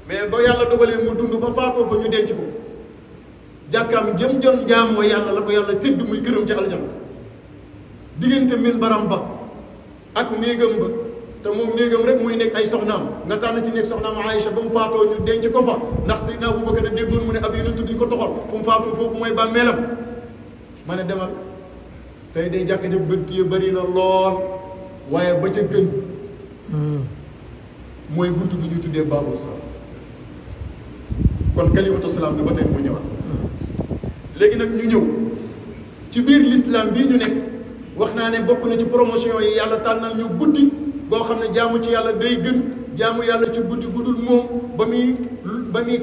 mais ba yàlla dogalee mu dund ba faatoo fa ñu denc ko jàkkaam jëm jon jaamoo yàlla la ko yàlla sédd muy këram ci aljana diggante min baram ba ak néegam ba te moom néegam rek muy nekk ay soxnaam nga tànn ci nekk soxnaam Aïcha ba mu faatoo ñu denc ko fa ndax Seydina Abubakar déggoon mu ne ab yonent duñ ko toxal fu mu faatoo foofu mooy bàmmeelam ma ne demal tey day jàkk ne bënt yi bëri na lool waaye ba ca gën mooy buntu bi ñuy tuddee baabu salaam kon kalimatu salaam bi ba tey moo ñëwaat léegi nag ñu ñëw ci biir l'islam bii ñu nekk wax naa ne bokk na ci promotion yi yàlla tànnal ñu guddi boo xam ne jaamu ci yàlla day gën jaamu yàlla ci guddi guddul moom ba muy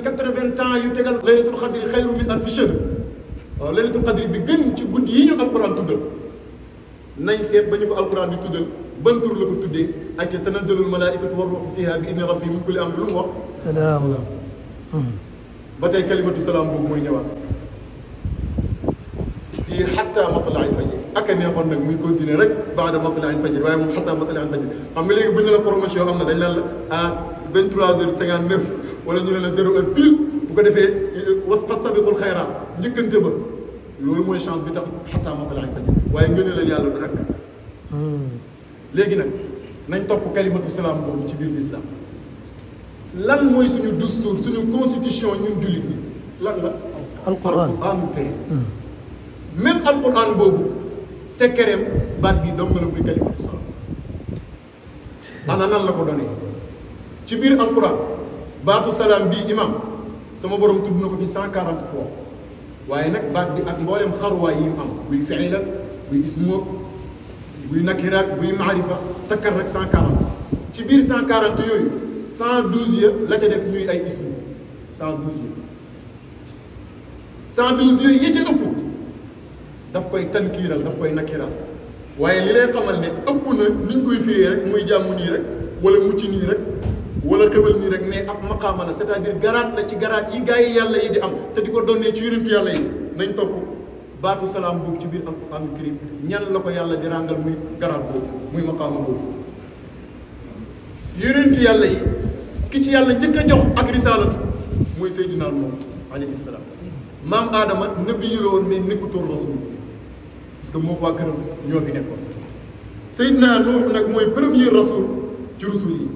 80 ans yu tegal laylatul xadri xayru min alfi shahr waaw laylatul xadri bi gën ci guddi yi ñu alquran tuddal nañ seet ba ñu ko alquran di tuddal ban tur la ko tuddee ak ca tanazzalul malaaikatu war ruuhu fiihaa bi idni rabbihim min kulli amrin lu mu wax
salaam
ba tey kalimatu salaam boobu mooy ñëwaat fii xatta matla'il fajr ak a neexoon nag muy continuer rek baada matla'il fajr waaye moom xatta matla'il fajr xam nga léegi bu ñu la promotion am na dañ naan la à 23h59 wala ñu ne la 0h pile bu ko defee fastabiqul xayraat njëkkante ba loolu mooy chance bi tax xatta matla'il fajr waaye ngëneelal yàlla du rek léegi nag nañ topp kalimatu salaam boobu ci biir l'islam lan mooy suñu dustuur suñu constitution ñun jullit ñi lan la alquranul karim même alquran boobu sekkereem baat bi dong la muy kalimatu salaam ana nan la ko donee ci biir alquran baatu salaam bii imam sama borom tudd na ko ci 140 fois waaye nag baat bi ak mboolem xaruwaay yi mu am buy fi'il ak buy ismu buy nakiraat buy maarifa takkar rek 140 ci biir 140 yooyu 112 ya la ca def ñuy ay ismu 112 ya 112 yooyu yi ci ëpp daf koy tankiiral daf koy nakkiral waaye li lay xamal ne ëpp na ni ñu koy firee rek muy jàmm nii rek wala mucc nii rek wala xewal nii rek mais ab maqaama la c'est-à-dire garaat la ci garaat yi gaa yi yàlla yi di am te di ko donnee ci yonentu yàlla yi nañ topp baatu salaam boobu ci biir alquran karim ñan la ko yàlla di ràngal muy garaat boobu muy maqaama boobu yonentu yàlla yi ki ci yàlla njëkk a jox ak risaalatu mooy Seydina Nuux alayhi salaam maam Adama nabi yu la woon mais nekkutoon rasul parce que moo waa këram ñoo fi nekkoon Seydina Nuux nag mooy premier rasul ci rusul yi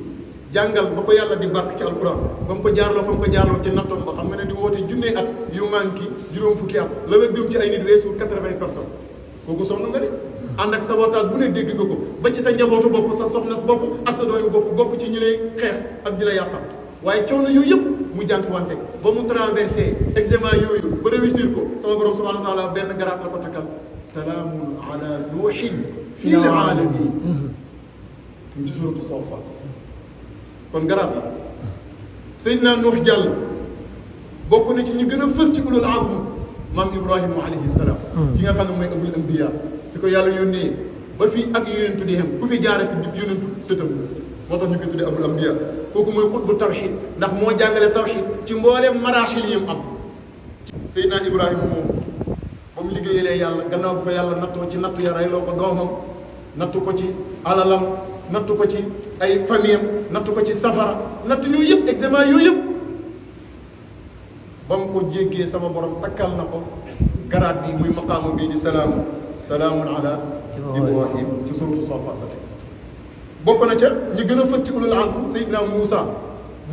jàngal ba ko yàlla di bàkk ci alquran ba mu ko jaarloo fa mu ko jaarloo ci nattoom ba xam nga ne di woote junne at yu manqué juróom fukki at la la gëm ci ay nit weesu 80 personnes kooku sonn nga de ànd ak sabotage bu ne dégg nga ko ba ci sa njabootu bopp sa soxna sa bopp ak sa doomu bopp bokk ci ñi lay xeex ak di la yàqal waaye coono yooyu yëpp mu jànkuwante ba mu traversé examen yooyu ba réussir ko sama borom subhanahu wa taala benn garaat la ko takkal salaamun ala nuuhin fil alamin mu ci suratu Saaffaat kon garaat la Seydina Nuux jàll bokk na ci ñi gën a fës ci ulul azm maam Ibrahima alayhi salaam ki nga xam ne mooy abul anbiya fi ko yàlla yónnee ba fii ak yonentu di xem ku fi jaarati di yonentu sëtam moo tax ñu koy tuddee abul anbiya kooku mooy xutbu tawxid ndax moo jàngale tawxid ci mbooleem maraaxil yi mu am Seydina Ibrahima moom ba mu liggéeyalee yàlla gannaaw bu ko yàlla nattoo ci nattu ya reyloo ko doomam nattu ko ci alalam nattu ko ci ay famiyam nattu ko ci safara nattu yooyu yëpp examen yooyu yëpp ba mu ko jéggee sama borom takkal na ko garaat bi muy maqaama bii di salaamun ala Ibrahim ci suratu Saaffaat ba tey bokk na ca ñi gën a fës ci ulul azm Seydina Moussa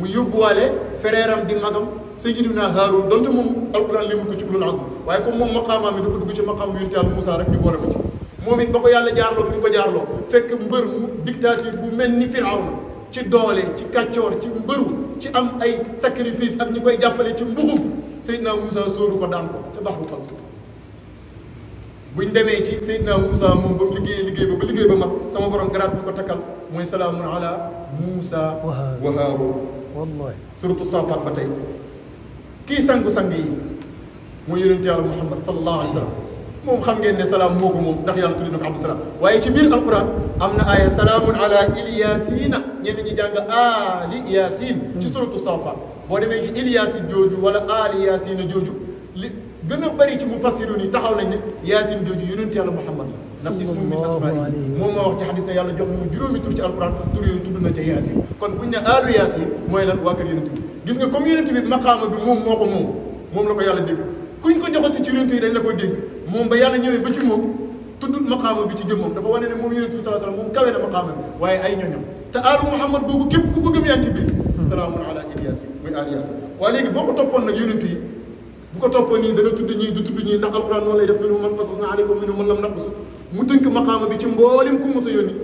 mu yóbbuwaale frère am di magam Seydina Haarun donte moom alquran limul ko ci ulul azm waaye comme moom maqaamaam mi dafa dugg ci maqaam yonent Yàlla Moussa rek ñu boole ko ci moom it ba ko yàlla jaarloo fi ñu ko jaarloo fekk mbër mu dictature bu mel ni Firawna ci doole ci kàccoor ci mbëru ci am ay sacrifice ak ñi koy jàppale ci mbuxum Seydina Moussa sóoru ko daan ko te baax bu xal buñ demee ci Seydina Moussa moom ba mu liggéey ba liggéey ba mag sama borom garaat bu ko takkal mooy salaamun ala Moussa wa Haaruun wallahi suratu Saaffaat ba tey kii sangu-sang yi mooy yonent Yàlla Muhammad sallallahu alayhi wa sallam moom xam ngeen ne salaam moo ko moom ndax yàlla tudd na ko Abdou Salaam waaye ci biir alquran am na aaya salaamun ala Ilyasina ñenn ñi jàng ali Yasin ci suratu Saaffaat boo demee ci Ilyasin jooju wala ali Yasina jooju li gën a bëri ci mufassirun yi taxaw nañ ne Yaasin jooju yonent Yàlla Muhammad la ndax ismun min asmaa'i moom moo wax ci xadis ne yàlla jox na mu juróomi tur ci alquran tur yooyu tudd na ca Yaasin kon buñ ne aalu Yaasin mooy lan waa kër yonent bi gis nga comme yonent bi maqaama bi moom moo ko moom la ko yàlla dégg kuñ ko joxati ci yonent yi dañ la ko dégg moom ba yàlla ñëwee ba ci moom tudd maqaama bi ci jëm moom dafa wane ne moom yonent bi sallallahu alayhi wasallam moom kawe na maqaama bi waaye ay ñoñam te aalu Muhammad googu képp ku ko gëm yaa ngi ci biir salaamun ala Yaasin muy aali Yaasin waaye léegi boo ko toppoon nag yonent yi bu ko toppoon nii dana tudd ñii du tudd ñii ndax alquran noonu lay def minhum man qasasna alayka wa minhum man lam naqsus mu tënk maqaama bi ci mboolem ku mos a yónni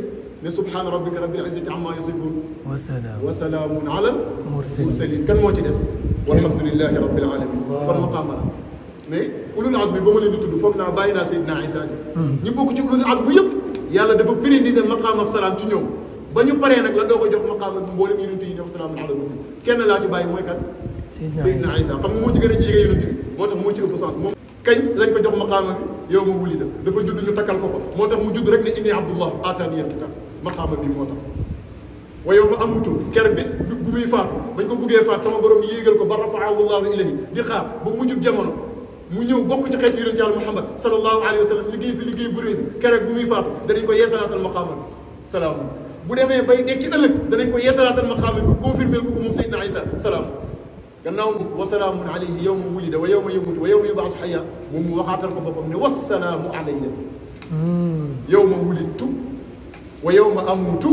ne subhaana rabbika rabbil izzati amma yasifun wa salaamun ala mursalin kan moo ci des walhamdulillahi rabbil alamin kon maqaama la mais ulul azmi ba ma leen di tudd foog naa bàyyi naa Seydina Isa ñi bokk ci ulul azmi yëpp yàlla dafa préciser maqaama salaam ci ñoom ba ñu paree nag la doo ko jox maqaama bi mboolem yonent yi ñoom salaamun ala mursalin kenn laa ci bàyyi mooy kan Seydina Isa xam nga moo ci gën a jege yonent bi moo tax moo ci ëpp sens moom kañ lañ ko jox maqaama bi yow ma wuli da dafa judd ñu takkal ko ko moo tax mu judd rek ne inni abdullah aataani alkitab maqaama bi moo tax wa yow ma amutu keroog bi bu muy faatu bañ ko buggee faat sama borom yéegal ko ba rafaahu llahu ilayhi di xaar ba mujjub jamono mu ñëw bokk ci xeetu yonent Yàlla Muhammad sallallahu alayhi wa sallam liggéey fi liggéey bu réy bi keroog bu muy faatu danañ ko yeesalaatal maqaama bi salaam bu demee bay dekki ëllëg danañ ko yeesalaatal maqaama bi confirmer ko moom Seydina Isa salaam gannaaw wa salaamun alayhi yawma wulida wa yawma yamuutu wa yawma yub'athu hayya moom mu waxaatal ko boppam ne wassalaamu alayya yawma wulidtu wa yawma amuutu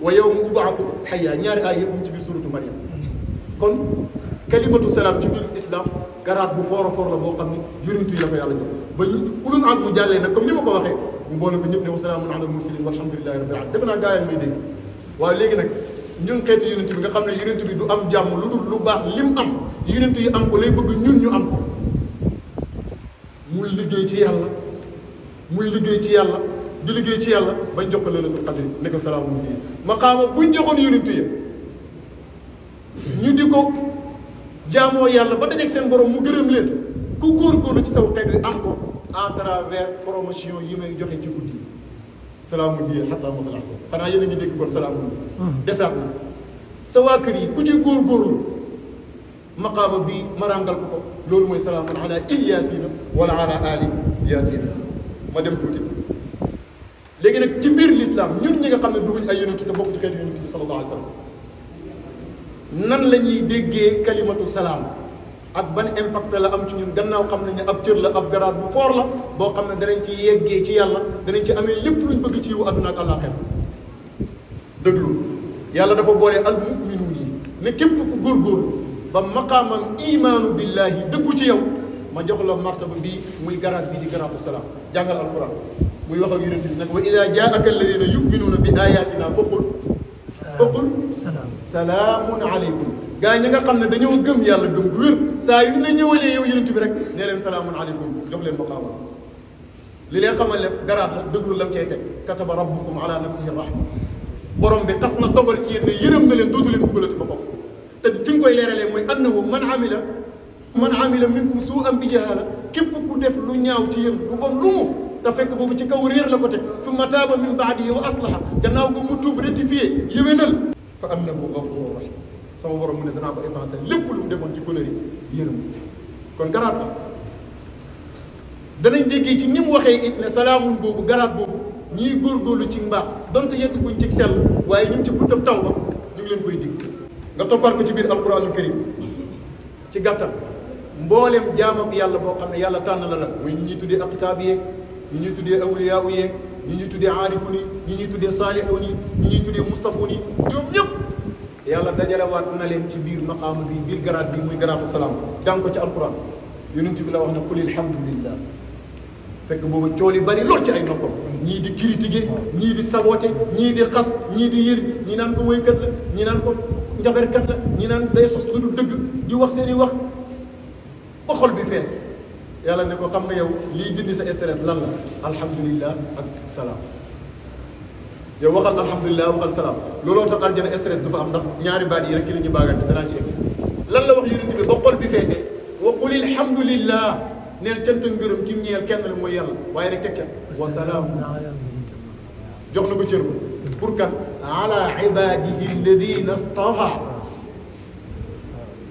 wa yawma ub'athu hayya ñaari aay yëpp mu ci biir suratu Maryam kon kalimatu salaam ci biir islam garaat bu foor a foor la boo xam ne yonent yi la ko yàlla jox ba ñu ulul azm jàllee nag comme ni ma ko waxee ñu boole ko ñëpp ne wa salaamun ala mursalin walhamdulillahi rabbil alamin defe naa gaa yi may dégg waaw léegi nag ñun xeetu yonent bi nga xam ne yonent bi du am jàmm lu dul lu baax lim am yonent yi am ko lay bëgg ñun ñu am ko muy liggéey ci yàlla di liggéey ci yàlla bañ jox ko laylatul qadr ne ko salaamun hiya maqaama buñ joxoon yonent yi ñu di ko jaamoo yàlla ba dajeeg seen borom mu gërëm leen ku góorgóorlu ci saw xeet wi am ko à travers promotion yi may joxe ci guddi salaamun hiya hattaa matla'il fajr xanaa yéen a ngi dégg kon salaamun desaat na sa waa kër yi ku ci góorgóorlu maqaama bi ma ràngal ko loolu mooy salaamun ala Ilyasina wala ala ali Yasina ma dem tuuti léegi nag ci biir l'islam ñun ñi nga xam ne duñ ay yonent te bokk ci xeetu yonent bi sallallahu alayhi wa sallam nan la ñuy déggee kalimatu salaam ak ban impact la am ci ñun gannaaw xam nañ ne ab cër la ab garaat bu foor la boo xam ne danañ ci yeggee ci yàlla danañ ci amee lépp luñ bëgg ci yiwu àdduna ak àllaaxira dëglu yàlla dafa boole al muminuun yi ne képp ku góorgóorlu ba maqaamam imaanu billahi dëkku ci yow ma jox la martaba bii muy garaat bii di garaatu salaam jàngal alquran muy wax ak yonent bi nag wa ida jaaka alladina yuminuuna bi ayatina faqul salaamun aleykum gaa ñi nga xam ne dañoo gëm yàlla gëm gu wér saa yu ñu la ñëwalee yow yonent bi rek nee leen salaamun aleykum jox leen maqaama li leen xamal ne garaat la déglu lam cay teg kataba rabbukum ala nafsihi rahma borom bi xas na dogal ci yéen ne yërëm na leen dootu leen buggalati boppam te fi nga koy leeralee mooy annahu man amila minkum suu'an bi jahaala képp ku def lu ñaaw ci yéen lu bon lu mu te fekk boobu ci kaw réer la ko teg summa taaba min baadihi wa aslaha gannaaw ko mu tuub rectifié yéwénal fa annahu ghafurun rahim sama borom mu ne danaa ko effacé lépp lu mu defoon ci connerie yërëm kon garaat la danañ déggee ci ni mu waxee it ne salaamun boobu garaat boobu ñiy góorgóorlu ci mbaax donte yegguñ ci sell waaye ñu ngi ci buntab taw ba ñu ngi leen koy dig nga toppal ko ci biir alquranul karim ci gàttal mboolem jaam ak yàlla boo xam ne yàlla tànn la la muy ñi ñuy tuddee aqtaab yeeg ñi ñuy tuddee awliyaa yeeg ñi ñuy tuddee aarifun yi ñi ñuy tuddee saalihun yi ñi ñuy tuddee mustafun yi ñoom ñëpp yàlla dajalewaat na leen ci biir maqaama bi biir garaat bi muy garaatu salaam jàng ko ci alquran yonent bi la wax ne qul alhamdulillah fekk boobu cool yi bari lool ci ay noppam ñii di critiquer ñii di saboter ñii di xas ñii di yër ñii naan ko woykat la ñii naan ko njaberkat la ñii naan day sos lu dul dëgg di wax seen i wax ba xol bi fees yàlla ne ko xam nga yow lii dindi sa stress lan la alhamdulillah ak salaam yow waxal alhamdulillah waxal salaam looloo tax aljana stress du fa am ndax ñaari baat yi rek ci la ñu baagante danaa ci egsi lan la wax yonent bi ba xol bi feesee wa qul alhamdulillah neel cant ngërëm ki ñeel kenn la mooy yàlla waaye rek teg ca wa salaam jox na ko cër ba pour kan ala ibadihi alladina stafa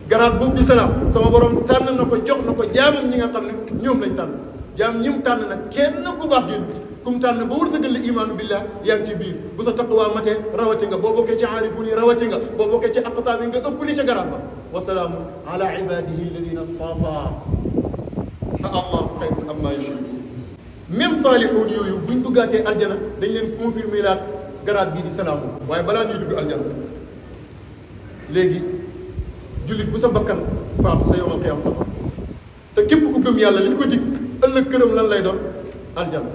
garaat boobu di salaam sama borom tànn na ko jox na ko jaamam ñi nga xam ne ñoom lañ tànn jaam ñi mu tànn nag kenn ku baax génn ku mu tànn ba wërsëgal la imaanu billah yaa ngi ci biir bu sa taqwa matee rawati nga boo bokkee ci aarifun yi rawati nga boo bokkee ci aqtaab yi nga ëpp ni ca garaat ba wa salaamun ala ibadihi alladina stafa allahu xayrun amma yushrikun même saalixuun yooyu buñ duggaatee aljana dañ leen confirmer laat garaat bii di salaamu waaye balaa ñuy dugg aljana léegi jullit bu sa bakkan faatu sa yowmal qiyaama taxaw te képp ku gëm yàlla li ñu ko dig ëllëg këram lan lay doon aljana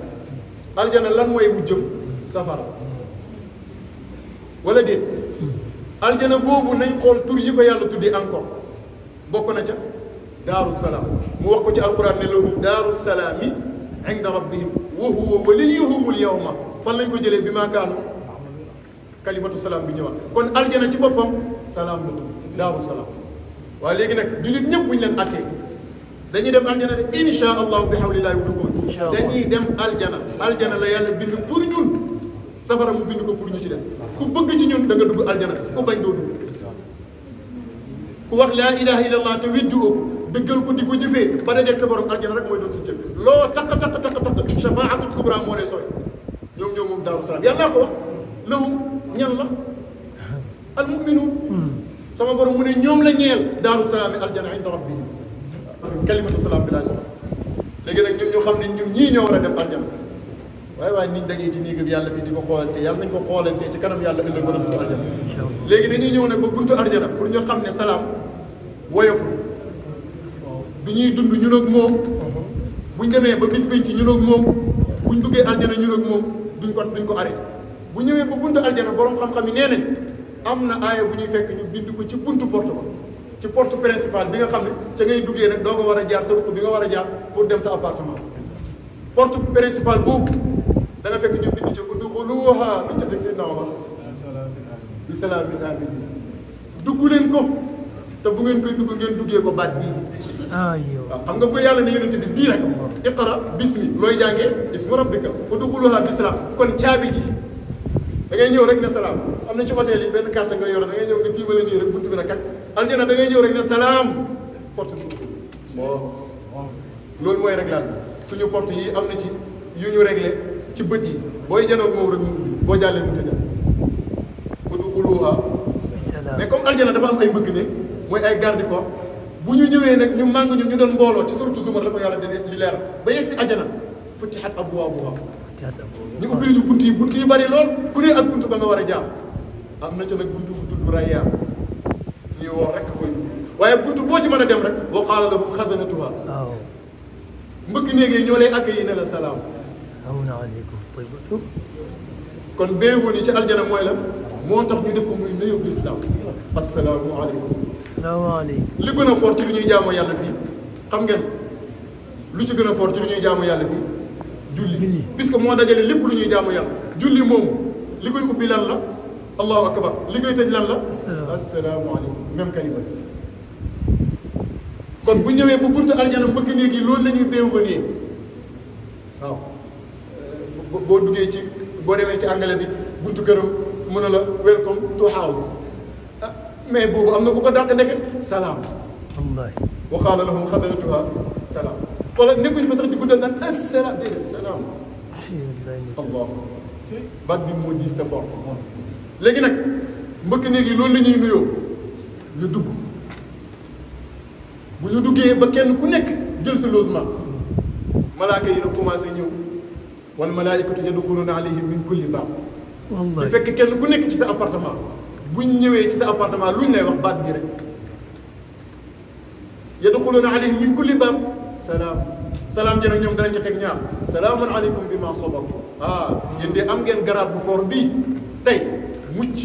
aljana lan mooy wujjëm safara wala déet aljana boobu nañ xool tur yi ko yàlla tuddee encore bokk na ca daaru salaam mu wax ko ci alquran ne lahum daaru salaami inda rabbihim wa huwa waliyuhumul yawma fan lañ ko jëlee bi maa kaanu kalimatu salaam bi ñëwaat kon aljana ci boppam salaam la tudd daaru salaam waaye léegi nag jullit ñëpp bu ñu leen attee dañuy dem aljana de insha allahu bi hawlillahi wa quwwati dañuy dem aljana la yàlla bind pour ñun safara mu bind ko pour ñu ci des ku bëgg ci ñun da nga dugg aljana ku bañ doo dugg ku wax laa ilaha illallah te weddi ko dëggal ko di ko jëfee ba dajeeg sa borom aljana rek mooy doon suñu cër loo takk shafaatul kubra moo lay sooy ñoom moom daaru salaam yàlla ko wax lahum ñan la al muminuun sama borom mu ne ñoom la ñeel daaru salaam yi aljana inda rabbihim kalimatu salaam bi laay soxla léegi nag ñun ñu xam ne ñun ñii ñoo war a dem aljana waaye niñ dajee ci néegam yàlla bi di ko xoolante yàlla nañ ko xoolante ci kanam yàlla ëllëg ba buntu aljana léegi dañuy ñëw nag ba buntu aljana pour ñu xam ne salaam woyoful bi ñuy dund ñun ak moom buñ demee ba bis bañ ci ñun ak moom buñ duggee aljana ñun ak moom duñ ko arrêté bu ñëwee ba buntu aljana borom xam-xam yi nee nañ am na aaya bu ñuy fekk ñu bind ko ci buntu porte ba ci porte principale bi nga xam ne ca ngay duggee nag doo ko war a jaar sa ruq bi nga war a jaar pour dem sa appartement porte principale boobu da nga fekk ñu bind ca udxuluuha luñ ca teg seen nawama bi salaamin aaminiin dugg leen ko te bu ngeen koy dugg ngeen duggee ko baat bii waaw xam nga bu yàlla ne yonente bi bii rek iqra bismi looy jàngee ismu rabbika udxuluuha bi salaam kon caabi ji da ngay ñëw rek ne salaam am na ci hôtel yi benn carte nga yore da ngay ñëw nga tiimale nii rek buntu bi nag kat aljana da ngay ñëw rek ne salaam porte bi bon loolu mooy réglage bi suñu porte yi am na ci yu ñu réglé ci bët yi booy janoog moom rek mu ubbi boo jàllee mu tëjal udxuluuha mais comme aljana dafa am ay mbëkk ne mooy ay garde corps bu ñu ñëwee nag ñu màng ñu doon mbooloo ci surtout Zumar la ko yàlla dina li leer ba yegg si aljana futtihat abwaabuha ñu ubbi ñu bunt yi bari lool ku ne ak bunt ba nga war a jaar am na ca nag buntu bu tudd Rayyaan ñuy woor rek koy dugg waaye buntu boo ci mën a dem rek wa qaala lahum xadanatuha mbëkk néegee ñoo lay accueillir ne la salaam kon béewoon yi ci aljana mooy la moo tax ñu def ko muy nuyoo lislaam asalaamaaleykum.
asalaamaaleykum.
li gën a fort ci lu ñuy jaamu yàlla fii xam ngeen lu ci gën a fort ci lu ñuy jaamu yàlla fii julli puisque moo dajale lépp lu ñuy jaamu yàlla julli moomu li koy ubbi lan la allahu akbar li koy tëj lan la asalaamaaleykum même kalima kon bu ñëwee ba buntu aljana mbëkk néeg yi loolu la ñuy béew ba nee waaw boo duggee ci boo demee ci anglais bi buntu këram mën na la welcome to house ah mais boobu am na bu ko dàq nekk salaam
wallaay
wa qaala lahum xadanatuha salaam wala nekkuñu fa sax di guddal naan assalaam déedéet salaam allah baat bi moo diis te fort léegi nag mbëkk néeg yi loolu la ñuy nuyoo ñu dugg bu ñu duggee ba kenn ku nekk jël sa logement malaaka yi nag commencé ñëw wal malaaikatu yadxuluuna alayhim min kulli baab di fekk kenn ku nekk ci sa appartement buñ ñëwee ci sa appartement luñ lay wax baat bi rek yadxuluuna alayhim min kulli baab salaam salaam ji nag ñoom danañ ca teg ñaar salaamun aleykum bi ma sabartu yéen de am ngeen garaat bu fort bii tey mucc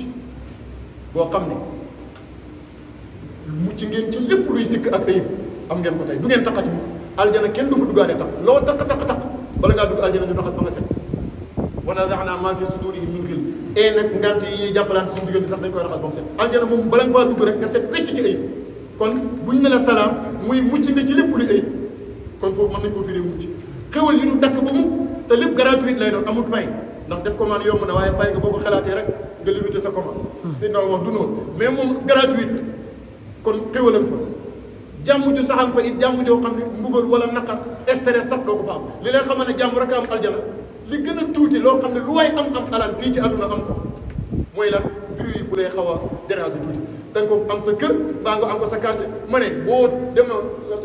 boo xam ne mucc ngeen ci lépp luy sikk ak ayib am ngeen ko tey du ngeen taqati aljana kenn du fa duggaale tax loo taq bala ngaa dugg aljana ñu doxas ba nga set wa nazaanaa maa fi suduurihim min xill nag ngant yi ñuy jàppalante suñu diggante sax dañ koy raxas ba mu set aljana moom bala nga faa dugg rek nga set wecc ci ayib kon buñ ne la salaam muy mucc nga ci lépp luy ayib kon foofu mën nañ koo firee mucc xéwal yi du dakk ba mukk te lépp gratuit lay doon amul pay ndax def commande yomb na waaye pay nga boo ko xalaatee rek nga limité sa commande si ndaw moom du noonu mais moom gratuit kon xéwalam fa jàmm ju saxam fa it jàmm joo xam ne mbugal wala naqar stress sax doo ko fa am li leen xamal ne jàmm rek am aljana li gën a tuuti loo xam ne lu waay am alal fii ci àdduna am ko mooy lan bruit yi bu lay xaw a déranger tuuti da nga ko am sa kër mbaa nga am ko sa quartier ma ne boo dem na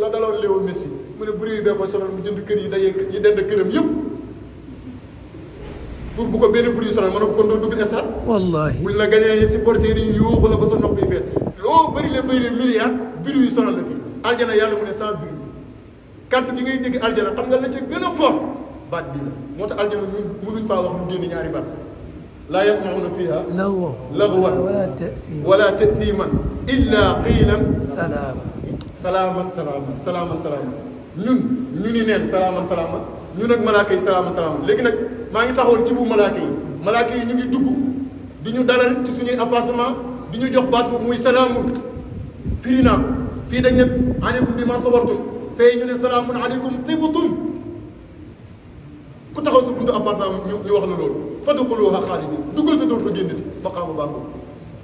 la daloon Léo Messi mu ne bruit yi bee koy sonal mu jënd kër yi dayee yi dend këram yëpp pour bu ko benn bruit sonal mën na ko kon doo dugg stade
wallaahi
buñ la gañee supporter yi yuuxu la ba sa nopp yi fees loo bëri la milliard bruit yi sonal la fii aljana yàlla mu ne sans bruit kàddu gi ngay dégg aljana xam nga la ca gën a fort baat bii la moo tax aljana ñun mënuñ faa wax lu génn ñaari baat laa yasmauna fiha lagwan wala ta'thiman illa qiilan salaaman ñun ñu ni neen salaaman ñun ak malaaka yi salaaman léegi nag maa ngi taxawoon ci bu malaaka yi ñu ngi dugg di ñu dalal ci suñuy appartement di ñu jox baat boobu muy salaamun firi naa ko fii dañ ne aleykum bi ma sabartum fee ñu ne salaamun aleykum tibtum ku taxaw sa buntu appartement ñu wax la loolu fadxuluuhaa xaalidin duggal te dootu génnati maqaama baa ko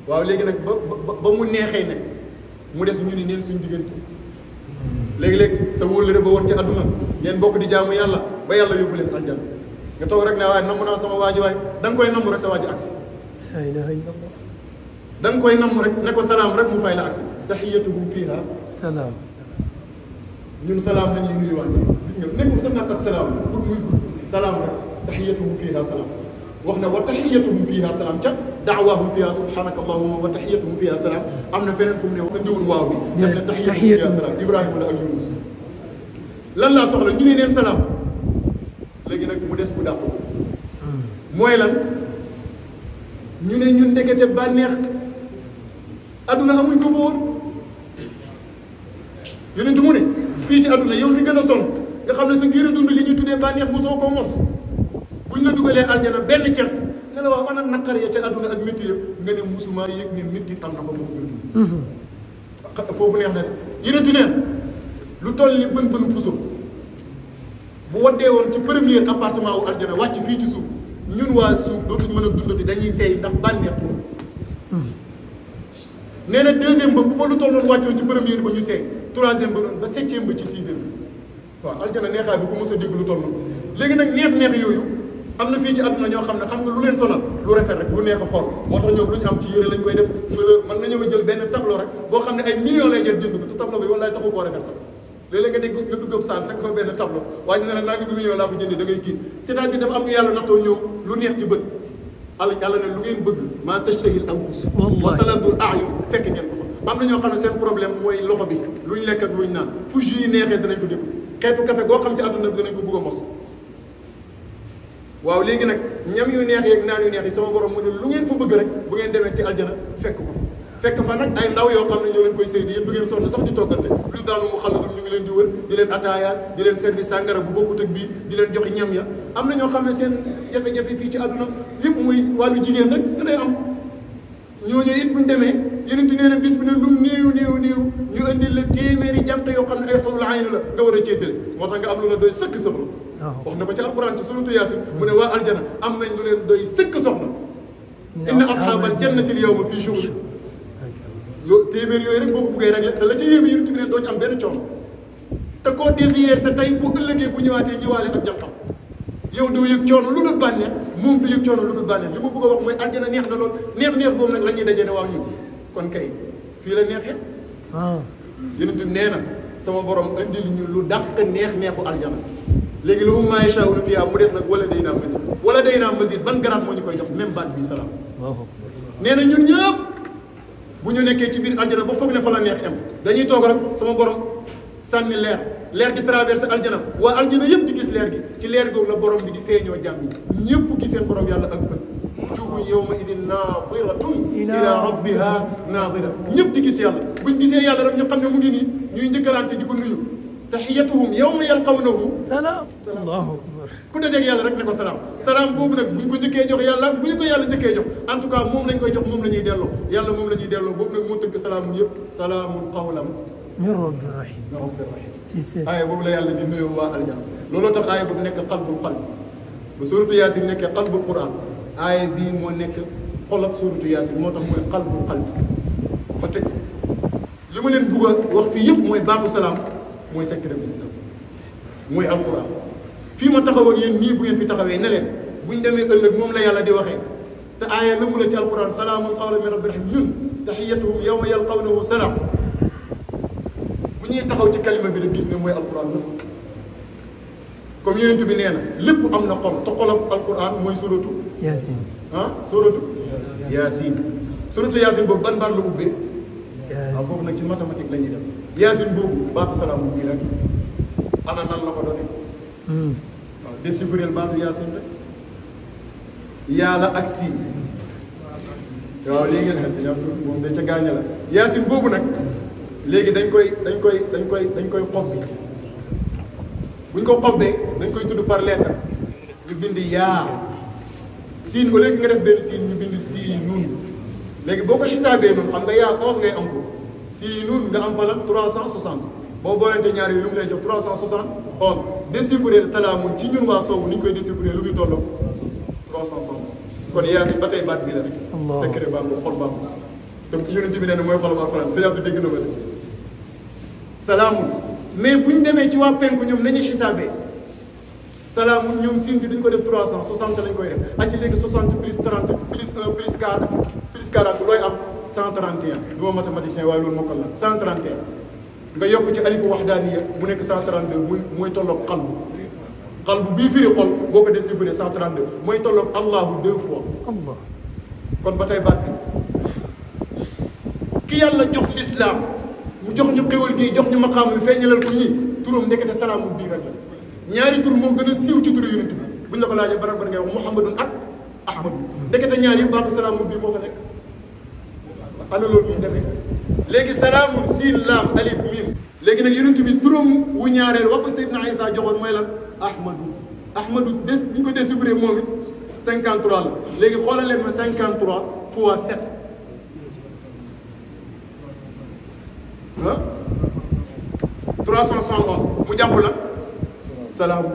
waaw léegi nag ba mu neexee ne mu des ñu ni neen suñu diggante léegi-léegi sa wóllëre ba woon ci àdduna ngeen bokk di jaamu yàlla ba yàlla yóbbu leen aljanna nga toog rek ne waaye namm naa sama waaji waaye da nga koy namm rek sa waaji agsi da nga koy namm rek ne ko salaam rek mu fay la agsi taxiyatuhum fiiha
salaam
ñun salaam la ñuy nuyuwante gis nga nekkul sax naan assalaam pour muy gudd salaam rek taxiyatuhum fiiha salaam wax na wa taxiyatuhum fiiha salaam ca daawaahum fiiha subhanaka allahumma wa taxiyatuhum fiiha salaam am na feneen fu mu ne wax ndiwul waaw bi def na taxiyatuhum fiiha salaam Ibrahima la ak Yunus lan laa soxla ñu ne neen salaam léegi nag mu des bu dàpp mooy lan ñu ne ñun ndekete bànneex adduna amuñ ko woon yonentu mu ne fii ci adduna yow mi gën a sonn nga xam ne sa ngir a dund li ñuy tuddee bànneex mosoo ko mos buñ la dugalee aljana benn cers ne la waaw ana naqar ya ca adduna ak métti yëpp nga ne musumaa yëg ne métti am na ko moom gën foofu neex na de yonentu neen lu toll ni bën bënu puso bu waddee woon ci premier appartement wu aljana wàcc fii ci suuf ñun waa suuf dootuñ mën a dundati dañuy seey ndax bànneex nee na deuxième ba bu fa lu tolloon wàccoon ci première ba ñu seey troisième ba noonu ba septième ba ci sixième ba waaw aljana neexaay bi ku mos a dégg lu toll noonu léegi nag neex yooyu am na fii ci àdduna ñoo xam ne xam nga lu leen sonal lu rafet rek lu neex a xool moo tax ñoom lu ñu am ci yére lañ koy def fleur mën nañoo jël benn tableau rek boo xam ne ay millions lay jël jënd ko te tableau bi wallaay taxu koo rafet sax léeg-léeg nga dégg nga dugg ab saal fekk fa benn tableau waaye dina la naa ngi million laa ko jëndi da ngay tiit c'est-à-dire dafa am lu yàlla nattoo ñoom lu neex ci bët yàlla ne lu ngeen bëgg maa tashtahi al anfus
Wallahi.
wa taladdu al a'yun fekk ngeen ko fa. am na ñoo xam ne seen problème mooy loxo bi luñ lekk ak luñ naan fu jus yi neexee danañ ko déglu xeetu café goo xam ci àdduna bi danañ ko bugg a mos. waaw léegi nag ñam yu neex yeeg naan yu neex yi sama borom mu ne lu ngeen fa bëgg rek bu ngeen demee ci aljana fekk ko fa fekk fa nag ay ndaw yoo xam ne ñoo leen koy servi yéen du ngeen sonn sax di toggante lu daanu mu xaladum ñu ngi leen di wër di leen ataayaat di leen servi sàngara bu bokkut ak bii di leen joxe ñam ya. am na ñoo xam ne seen jafe-jafe fii ci àdduna yëpp muy wàllu jigéen rek danay am ñooñu it buñ demee yeneen nee na bis bi ne lu néew ñu indil la téeméeri jànq yoo xam ne ay xorul aynu la nga war a céetale moo tax nga am lu la doy sëkk soxna wax na ko ci alquran ci suratu yaasin mu ne waa aljana am nañ lu leen doy sëkk soxna inna ashaabal jannati al yawma fii shughul loolu téeméer yooyu rek boo ko buggee rek la te la ca yéeme yéen tamit doo ci am benn coono te koo dévier sa tey bu ëllëgee bu ñëwaatee ñëwaale ak jànqam yow doo yëg coono lu dul bànneex moom du yëg coono lu dul bànneex li ma bëgg a wax mooy aljana neex na lool neex boobu nag la ñuy dajee ne waaw ñun kon kay fii la neexee yonent bi nee na sama borom indil ñu lu dàq neexu aljana léegi lahum maa yashaa'uuna fiihaa mu des nag wala day naa mazid ban garaat moo ñu koy jox même baat bi salaam nee na ñun ñëpp bu ñu nekkee ci biir aljana ba foog ne fa la neex am dañuy toog rek sama borom sànni leer gi traversé aljana waa aljana yëpp di gis leer gi ci leer googu la borom bi di feeñoo jàmm yi ñëpp gis seen borom yàlla ak bët wujuuhun yawma idin naadiratun ilaa rabbihaa naadira ñëpp di gis yàlla buñ gisee yàlla rek ñu xam ne mu ngi nii ñuy njëkkalante di ko nuyu tahiyyatuhum yawma yalqawnahu salaam allahu akbar ku dajeeg yàlla rek ne ko salaam boobu nag buñ ko njëkkee jox yàlla bu ñu ko yàlla njëkkee jox en tout cas moom lañ koy jox moom la ñuy delloo yàlla moom la ñuy delloo boobu nag moo tëgg salaamun yëpp salaamun qawlan
min rabbir rahim
si aaya boobu la yàlla di nuyoo waa aljana looloo tax aaya boobu nekk qalbul qalb bu suuratu yaasin nekkee qalbul quran aaya bii moo nekk xolab suuratu yaasin moo tax mooy qalbul qalb ma tëj li ma leen bugg a wax fii yëpp mooy baatu salaam mooy secret bi islam mooy alquran fii ma taxawoon yéen nii bu ngeen fi taxawee ne leen buñ demee ëllëg moom la yàlla di waxee te aaya lëmu la ci alquran salaamun qawlan min rabbir rahim ñun tahiyyatuhum yawma yalqawnahu salaam bu ñuy taxaw ci kalima bi rek gis ne mooy alquran la comme yonent bi nee na lépp am na xol te xolab alquran mooy suratu
yaasin
suratu yaasin boobu ban baat la ubbee waaw foofu nag ci mathématique la ñuy dem yaasin boobu baatu salaamu bii rek ana nan la ko doonee waaw déchiffrer baatu yaasin rek yàlla ak siin waaw léegi nag si moom da ca gaañe la yaasin boobu nag léegi dañ koy xob bi buñ ko xobbee dañ koy tudd par lettre ñu bind yaa siin au lieu que nga def benn siin ñu bind sii nun léegi boo ko xisaabee noonu xam nga yaa 11 ngay am ko sii nun nga am fa lan 360 boo boolente ñaar yi lu mu lay jox 371 déchiffrer salaamun ci ñun waa soowu ni ñu koy déchiffrer lu muy tolloo 360 kon yaasin ba tey baat bi la rek secret baat bu xol baat te yonent bi nee na mooy xol bu alxuraan sëñ Abdou dégg na ma de salaamun mais bu ñu demee ci waa penku ñoom nañuy xisaabee salaamun ñoom siin bi duñ ko def 360 lañ koy def ak ci léegi 60 plus 30 plus 1 plus 4 plus 40 looy am 131 du ma mathématicien waaye loolu mokkal la 131 nga yokk ci alifu waxdaaniya mu nekk 132 mooy tolloog xalbu bii firi xol boo ko déchiffré 132 mooy tolloog allahu 2 fois allah kon ba tey baat bi ki yàlla jox l'islam mu jox ñu xéwal gii jox ñu maqaam bi feeñalal ko ñii turam ndekete salaamu bii rek la ñaari tur moo gën a siiw ci turu yonent bi buñ la ko laajee bara ngay wax muhammadun ak ahmadu ndekete ñaar yi baatu salaamu bii moo ko nekk ana loolu ñu demee léegi salaamun siin laam alif miim léegi nag yonent bi turam wu ñaareel wax ko Seydina Isa joxoon mooy lan ahmadu des bu ñu ko déchiffré moom it 53 la léegi xoolal leen ma 53 fois 7 ah 371 mu jàpp la salaamun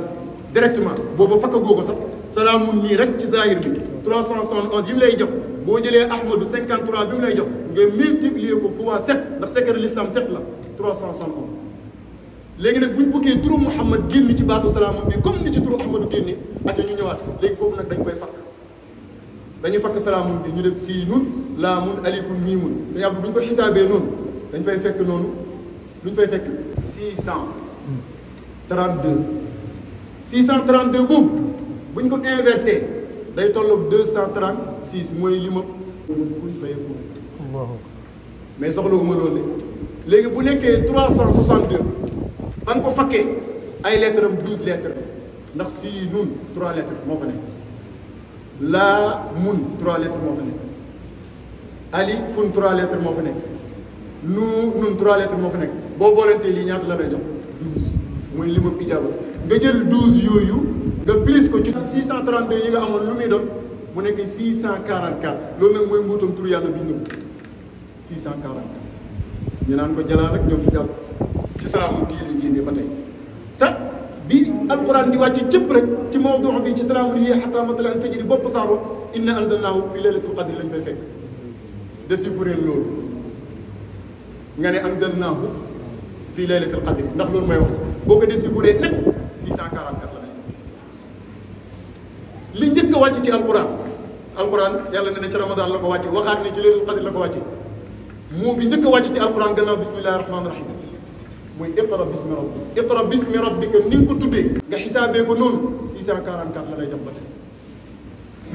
directement boobu fakk googu sax salaamun nii rek ci zahir bi 371 yi mu lay jox boo jëlee ahmadu 53 bi mu lay jox nga multiplier ko fois 7 ndax secret l'islam 7 la 371 léegi nag bu ñu bëggee turu Muhammad génn ci baatu salaamun bi comme ni ci turu ahmadu génne ate ñu ñëwaat léegi foofu nag dañ koy fakk dañuy fakk salaamun bi ñu def siinun laamun alifun miimun te yàlla bu ñu ko xisaabee noonu dañ fay fekk noonu lu ñu fay fekk 632 boobu bu ñu ko inversé day tolloog 236 mooy li ma kun fayakun
Allahu
mais soxlawuma loolu léegi bu nekkee 362 ba nga ko fakkee ay lettres am 12 lettres ndax si nun 3 lettres moo fa nekk laa mun 3 lettres moo fa nekk ali fun 3 lettres moo fa nekk nun 3 lettres moo fa nekk boo boolantee lii ñaata la lay jox 12 mooy limam ijaaba nga jël 12 yooyu nga plus ko ci 632 yi nga amoon lu muy doon mu nekk 644 loolu nag mooy mbuutam tur yàlla bi ñu nëbb 644 ñu naan ko jalaa rek ñoom si jàpp ci salaamun kii lay génnee ba tey te bi alquran di wàcc cëpp rek ci mawdu bi ci salaamun hiya hattaa matla'il fajri bopp saaro inna anzalnaahu fi laylatul qadri lañ fay fekk déchiffrer loolu nga ne anzalnaahu fi laylatul qadri ndax loolu mooy wax boo ko déchiffrer nag 644 la nekk li njëkk a wàcc ci alquran yàlla ne ci ramadan la ko wàcce waxaat ne ci laylatul qadri la ko wàcce moo bi njëkk a wàcc ci alquran gannaaw bismillahi rahmaani rahim muy iqra bismi rabbik iqra bismi rabbika ni nga ko tuddee nga xisaabee ko noonu 644 la lay jox ba tey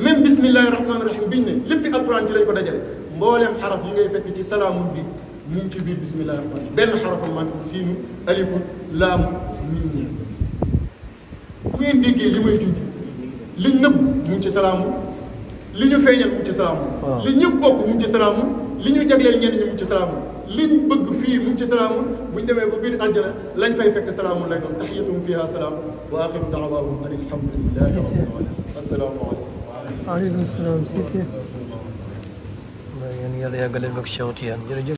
même bismillahi rahmaani rahim biñ ne léppi alquran ci lañ ko dajale mbooleem xaraf yi ngay fekk ci salaamun bi mu ngi ci biir bismillahi rahmaani benn xarafam man siinu alifun laamu miim bu ngeen déggee li may junj liñ nëbb mu ngi ci salaamun li ñu feeñal mu ngi ci salaamun li ñëpp bokk mu ngi ci salaamun li ñu jagleel ñenn ñi mu ngi ci salaamun liñ bëgg fii mu ngi ci salaamun buñ demee ba biir aljana lañ fay fekk salaamun lay doon tahiyatum fiha salaam wa axiru da'waahum an alhamdulillahi rabbil alamin assalaamu aleykum
waaleykum salaam Cissé yàlla yàggale ak Cheikh Tidiane jërëjëf